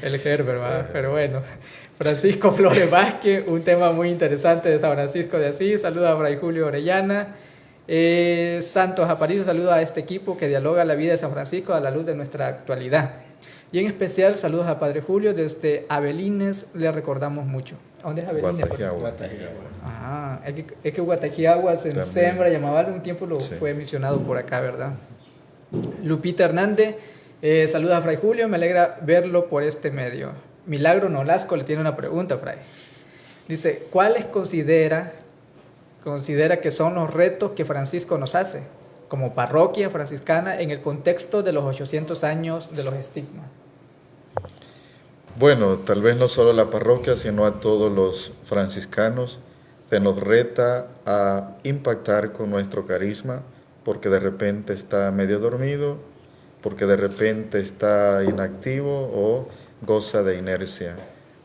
El Herbert, ¿va? Pero bueno. Francisco Flores Vázquez, un tema muy interesante de San Francisco de Asís, saludos a Fray Julio Orellana. Santos Aparicio, saludos a este equipo que dialoga la vida de San Francisco a la luz de nuestra actualidad. Y en especial, saludos a Padre Julio, desde Abelines, le recordamos mucho. ¿A dónde es Abelines? Guatajiagua. Ah, es que Guatajiaguas en Sembra, llamaba algún tiempo fue mencionado por acá, ¿verdad? Lupita Hernández, saludos a Fray Julio, me alegra verlo por este medio. Milagro Nolasco le tiene una pregunta, Fray. Dice, ¿cuáles considera que son los retos que Francisco nos hace como parroquia franciscana en el contexto de los 800 años de los estigmas? Bueno, tal vez no solo a la parroquia, sino a todos los franciscanos, se nos reta a impactar con nuestro carisma, porque de repente está medio dormido, porque de repente está inactivo o goza de inercia.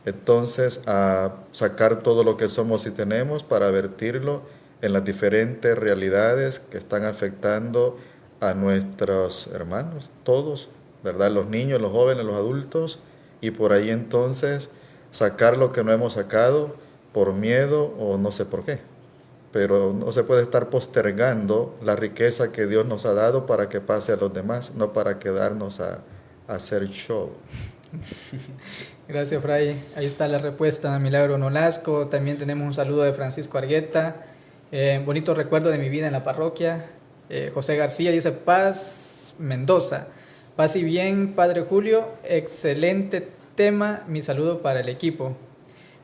Entonces, a sacar todo lo que somos y tenemos para vertirlo en las diferentes realidades que están afectando a nuestros hermanos, todos, ¿verdad? Los niños, los jóvenes, los adultos, y por ahí entonces sacar lo que no hemos sacado por miedo o no sé por qué. Pero no se puede estar postergando la riqueza que Dios nos ha dado para que pase a los demás, no para quedarnos a hacer show. Gracias, Fray. Ahí está la respuesta a Milagro Nolasco. También tenemos un saludo de Francisco Argueta. Bonito recuerdo de mi vida en la parroquia. José García dice, Paz Mendoza. Paz y bien, Padre Julio. Excelente tema. Mi saludo para el equipo.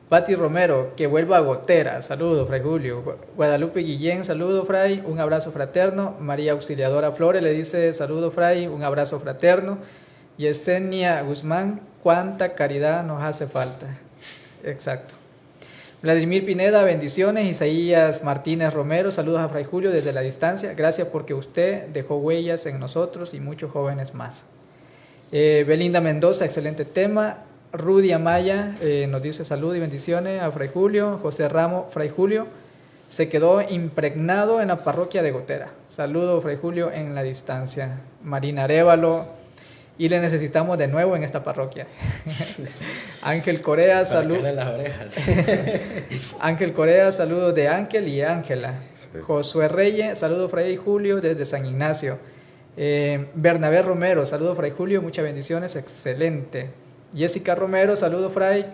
Pati Romero, que vuelva a Gotera. Saludo, Fray Julio. Guadalupe Guillén, saludo, Fray. Un abrazo fraterno. María Auxiliadora Flores le dice, saludo, Fray. Un abrazo fraterno. Yesenia Guzmán, cuánta caridad nos hace falta. Exacto. Vladimir Pineda, bendiciones. Isaías Martínez Romero, saludos a Fray Julio desde la distancia. Gracias porque usted dejó huellas en nosotros y muchos jóvenes más. Belinda Mendoza, excelente tema. Rudy Amaya nos dice salud y bendiciones a Fray Julio. José Ramos, Fray Julio se quedó impregnado en la parroquia de Gotera. Saludo, Fray Julio, en la distancia. Marina Arévalo, y le necesitamos de nuevo en esta parroquia. Ángel Corea, salud. Ángel Corea, saludos de Ángel y Ángela. Sí. Josué Reyes, saludos Fray Julio desde San Ignacio. Bernabé Romero, saludos Fray Julio, muchas bendiciones, excelente. Jessica Romero, saludos Fray,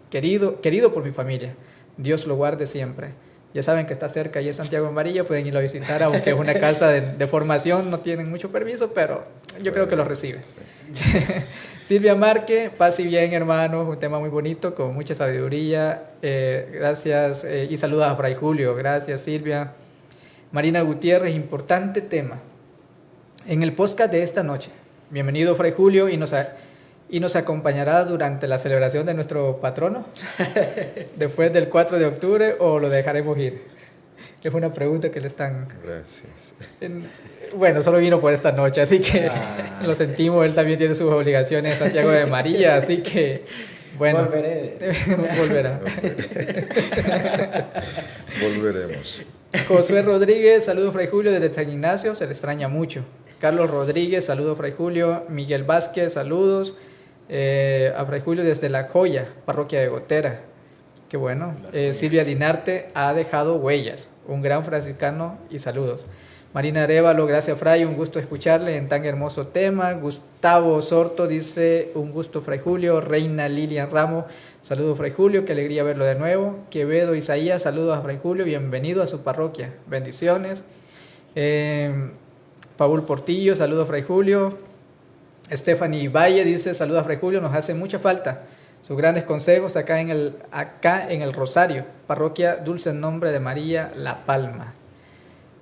querido por mi familia. Dios lo guarde siempre. Ya saben que está cerca, y es Santiago de Amarilla, pueden irlo a visitar, aunque es una casa de formación, no tienen mucho permiso, pero yo creo que lo recibe. Sí. Silvia Márquez, paz y bien, hermanos, un tema muy bonito, con mucha sabiduría. Gracias, y saludos a Fray Julio, gracias Silvia. Marina Gutiérrez, importante tema. En el podcast de esta noche, bienvenido Fray Julio, y nos acompañará durante la celebración de nuestro patrono, después del 4 de octubre, o lo dejaremos ir. Es una pregunta que le están... Gracias. Bueno, solo vino por esta noche, así que lo sentimos, él también tiene sus obligaciones en Santiago de María, así que, bueno... Volverá. Volveremos. Josué Rodríguez, saludos Fray Julio desde San Ignacio, se le extraña mucho. Carlos Rodríguez, saludos Fray Julio. Miguel Vázquez, saludos a Fray Julio desde La Joya, parroquia de Gotera. Qué bueno. Silvia Dinarte ha dejado huellas, un gran franciscano, y saludos. Marina Arévalo, gracias Fray, un gusto escucharle en tan hermoso tema. Gustavo Sorto dice, un gusto Fray Julio. Reina Lilian Ramos, saludos Fray Julio, qué alegría verlo de nuevo. Quevedo Isaías, saludos a Fray Julio, bienvenido a su parroquia, bendiciones. Paul Portillo, saludos Fray Julio. Stephanie Valle dice, saludos Fray Julio, nos hace mucha falta sus grandes consejos acá en el Rosario, parroquia Dulce Nombre de María, La Palma.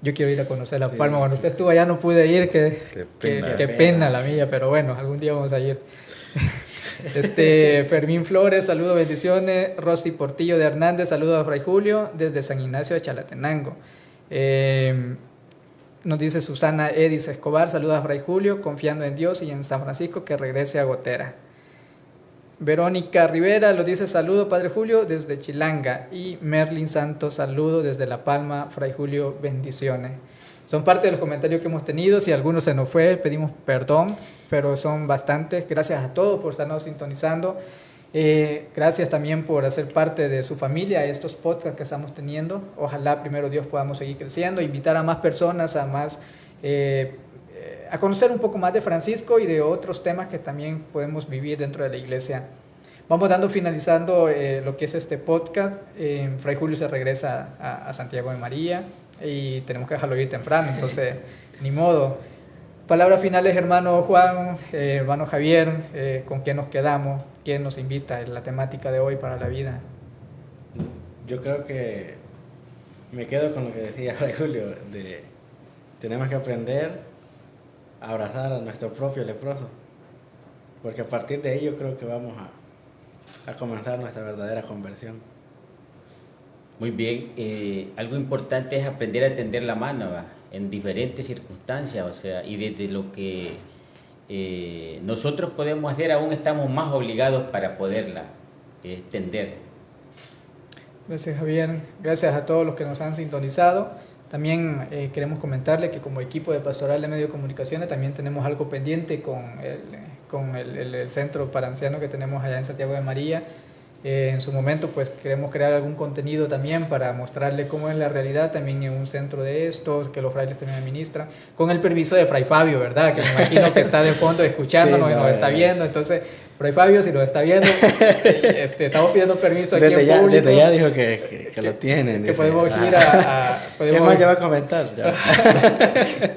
Yo quiero ir a conocer La Palma. Cuando usted estuvo allá no pude ir, qué pena la mía, pero bueno, algún día vamos a ir. Fermín Flores, saludos, bendiciones. Rosy Portillo de Hernández, saludos a Fray Julio desde San Ignacio de Chalatenango. Nos dice Susana Edis Escobar, saludos a Fray Julio, confiando en Dios y en San Francisco que regrese a Gotera. Verónica Rivera nos dice saludo Padre Julio desde Chilanga, y Merlin Santos saludo desde La Palma, Fray Julio, bendiciones. Son parte de los comentarios que hemos tenido, si alguno se nos fue pedimos perdón, pero son bastantes. Gracias a todos por estarnos sintonizando, gracias también por hacer parte de su familia estos podcasts que estamos teniendo. Ojalá primero Dios podamos seguir creciendo, invitar a más personas a conocer un poco más de Francisco y de otros temas que también podemos vivir dentro de la iglesia. Vamos finalizando lo que es este podcast. Fray Julio se regresa a Santiago de María y tenemos que dejarlo ir temprano, entonces ni modo. Palabras finales, hermano Juan, hermano Javier, ¿con qué nos quedamos? ¿Quién nos invita en la temática de hoy para la vida? Yo creo que me quedo con lo que decía Fray Julio, tenemos que aprender a abrazar a nuestro propio leproso, porque a partir de ahí yo creo que vamos a comenzar nuestra verdadera conversión. Muy bien, algo importante es aprender a tender la mano, ¿va? En diferentes circunstancias, o sea, y desde lo que nosotros podemos hacer, aún estamos más obligados para poderla tender. Gracias Javier, gracias a todos los que nos han sintonizado. También queremos comentarle que como equipo de Pastoral de Medio de Comunicaciones también tenemos algo pendiente con el centro para ancianos que tenemos allá en Santiago de María. En su momento pues queremos crear algún contenido también para mostrarle cómo es la realidad también en un centro de estos, que los frailes también administran, con el permiso de Fray Fabio, ¿verdad? Que me imagino que está de fondo escuchándonos, sí, y nos está viendo. Entonces, Fray Fabio, si nos está viendo, estamos pidiendo permiso aquí en público. Desde ya dijo que lo tienen. Que podemos ir a ya va a comentar. Ya.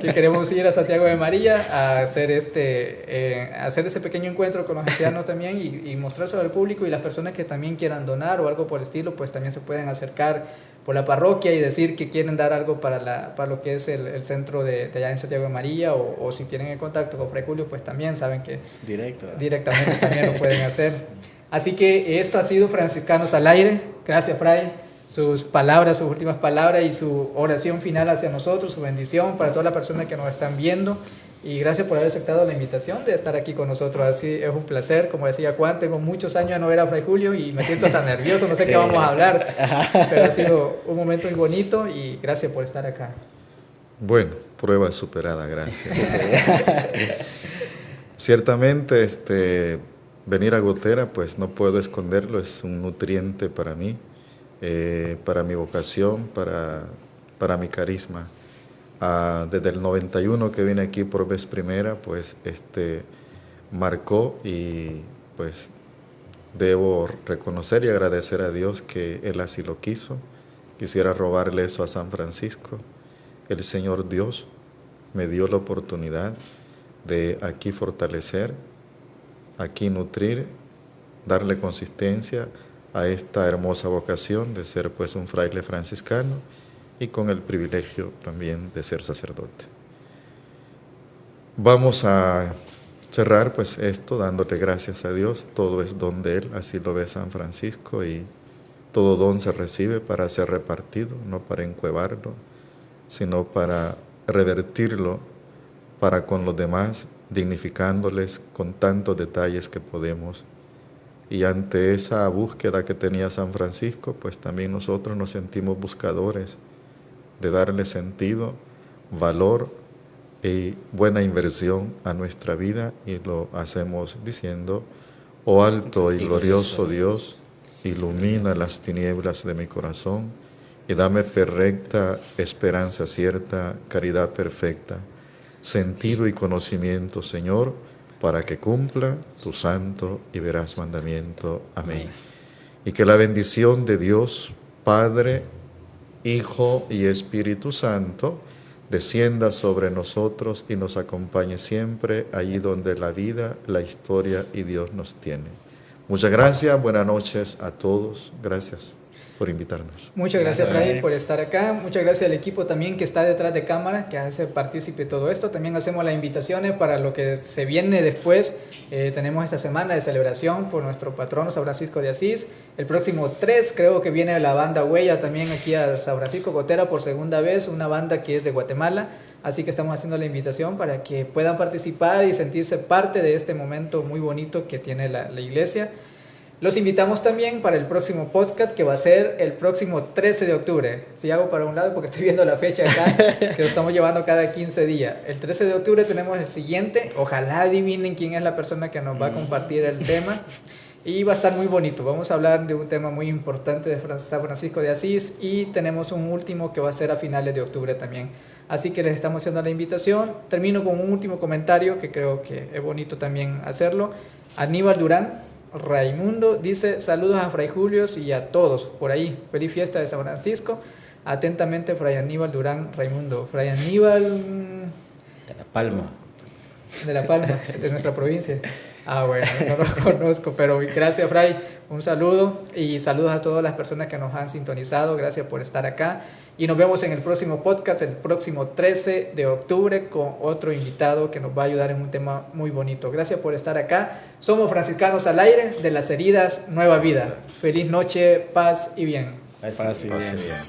Que queremos ir a Santiago de María a hacer ese pequeño encuentro con los ancianos también y mostrárselo al público, y las personas que también quieran donar o algo por el estilo, pues también se pueden acercar por la parroquia y decir que quieren dar algo para lo que es el centro de allá en Santiago de María, o si tienen el contacto con Fray Julio, pues también saben que directamente también lo pueden hacer. Así que esto ha sido Franciscanos al Aire. Gracias, Fray. Sus palabras, sus últimas palabras y su oración final hacia nosotros, su bendición para todas las personas que nos están viendo. Y gracias por haber aceptado la invitación de estar aquí con nosotros. Así es un placer. Como decía Juan, tengo muchos años de no ver a Fray Julio y me siento tan nervioso, no sé qué vamos a hablar. Pero ha sido un momento muy bonito y gracias por estar acá. Bueno, prueba superada, gracias. Ciertamente, venir a Gotera, pues no puedo esconderlo, es un nutriente para mí, para mi vocación, para mi carisma. Desde el 91 que vine aquí por vez primera, pues marcó, y pues debo reconocer y agradecer a Dios que Él así lo quiso. Quisiera robarle eso a San Francisco. El Señor Dios me dio la oportunidad de aquí fortalecer, aquí nutrir, darle consistencia a esta hermosa vocación de ser pues un fraile franciscano, y con el privilegio también de ser sacerdote. Vamos a cerrar pues esto dándole gracias a Dios. Todo es don de Él, así lo ve San Francisco, y todo don se recibe para ser repartido, no para encuevarlo, sino para revertirlo para con los demás, dignificándoles con tantos detalles que podemos. Y ante esa búsqueda que tenía San Francisco, pues también nosotros nos sentimos buscadores de darle sentido, valor y buena inversión a nuestra vida, y lo hacemos diciendo: oh alto y glorioso Dios, ilumina las tinieblas de mi corazón y dame fe recta, esperanza cierta, caridad perfecta, sentido y conocimiento, Señor, para que cumpla tu santo y veraz mandamiento. Amén. Y que la bendición de Dios, Padre, Hijo y Espíritu Santo, descienda sobre nosotros y nos acompañe siempre allí donde la vida, la historia y Dios nos tiene. Muchas gracias, buenas noches a todos. Gracias por invitarnos. Muchas gracias, Fray, por estar acá. Muchas gracias al equipo también que está detrás de cámara, que hace partícipe de todo esto. También hacemos las invitaciones para lo que se viene después. Tenemos esta semana de celebración por nuestro patrono San Francisco de Asís. El próximo 3 creo que viene la banda Huella también aquí a San Francisco Gotera por segunda vez, una banda que es de Guatemala. Así que estamos haciendo la invitación para que puedan participar y sentirse parte de este momento muy bonito que tiene la iglesia. Los invitamos también para el próximo podcast, que va a ser el próximo 13 de octubre. Si hago para un lado porque estoy viendo la fecha acá, que lo estamos llevando cada 15 días. El 13 de octubre tenemos el siguiente. Ojalá adivinen quién es la persona que nos va a compartir el tema. Y va a estar muy bonito. Vamos a hablar de un tema muy importante de San Francisco de Asís. Y tenemos un último que va a ser a finales de octubre también. Así que les estamos haciendo la invitación. Termino con un último comentario que creo que es bonito también hacerlo. Aníbal Durán Raimundo dice: saludos a Fray Julio y a todos por ahí, feliz fiesta de San Francisco, atentamente Fray Aníbal Durán Raimundo. Fray Aníbal De La Palma. de La Palma, de nuestra provincia. Bueno, no lo conozco, pero gracias, Fray, un saludo y saludos a todas las personas que nos han sintonizado. Gracias por estar acá y nos vemos en el próximo podcast, el próximo 13 de octubre, con otro invitado que nos va a ayudar en un tema muy bonito. Gracias por estar acá. Somos Franciscanos al Aire, de las heridas, nueva vida. Feliz noche, paz y bien. Paz y bien. Gracias.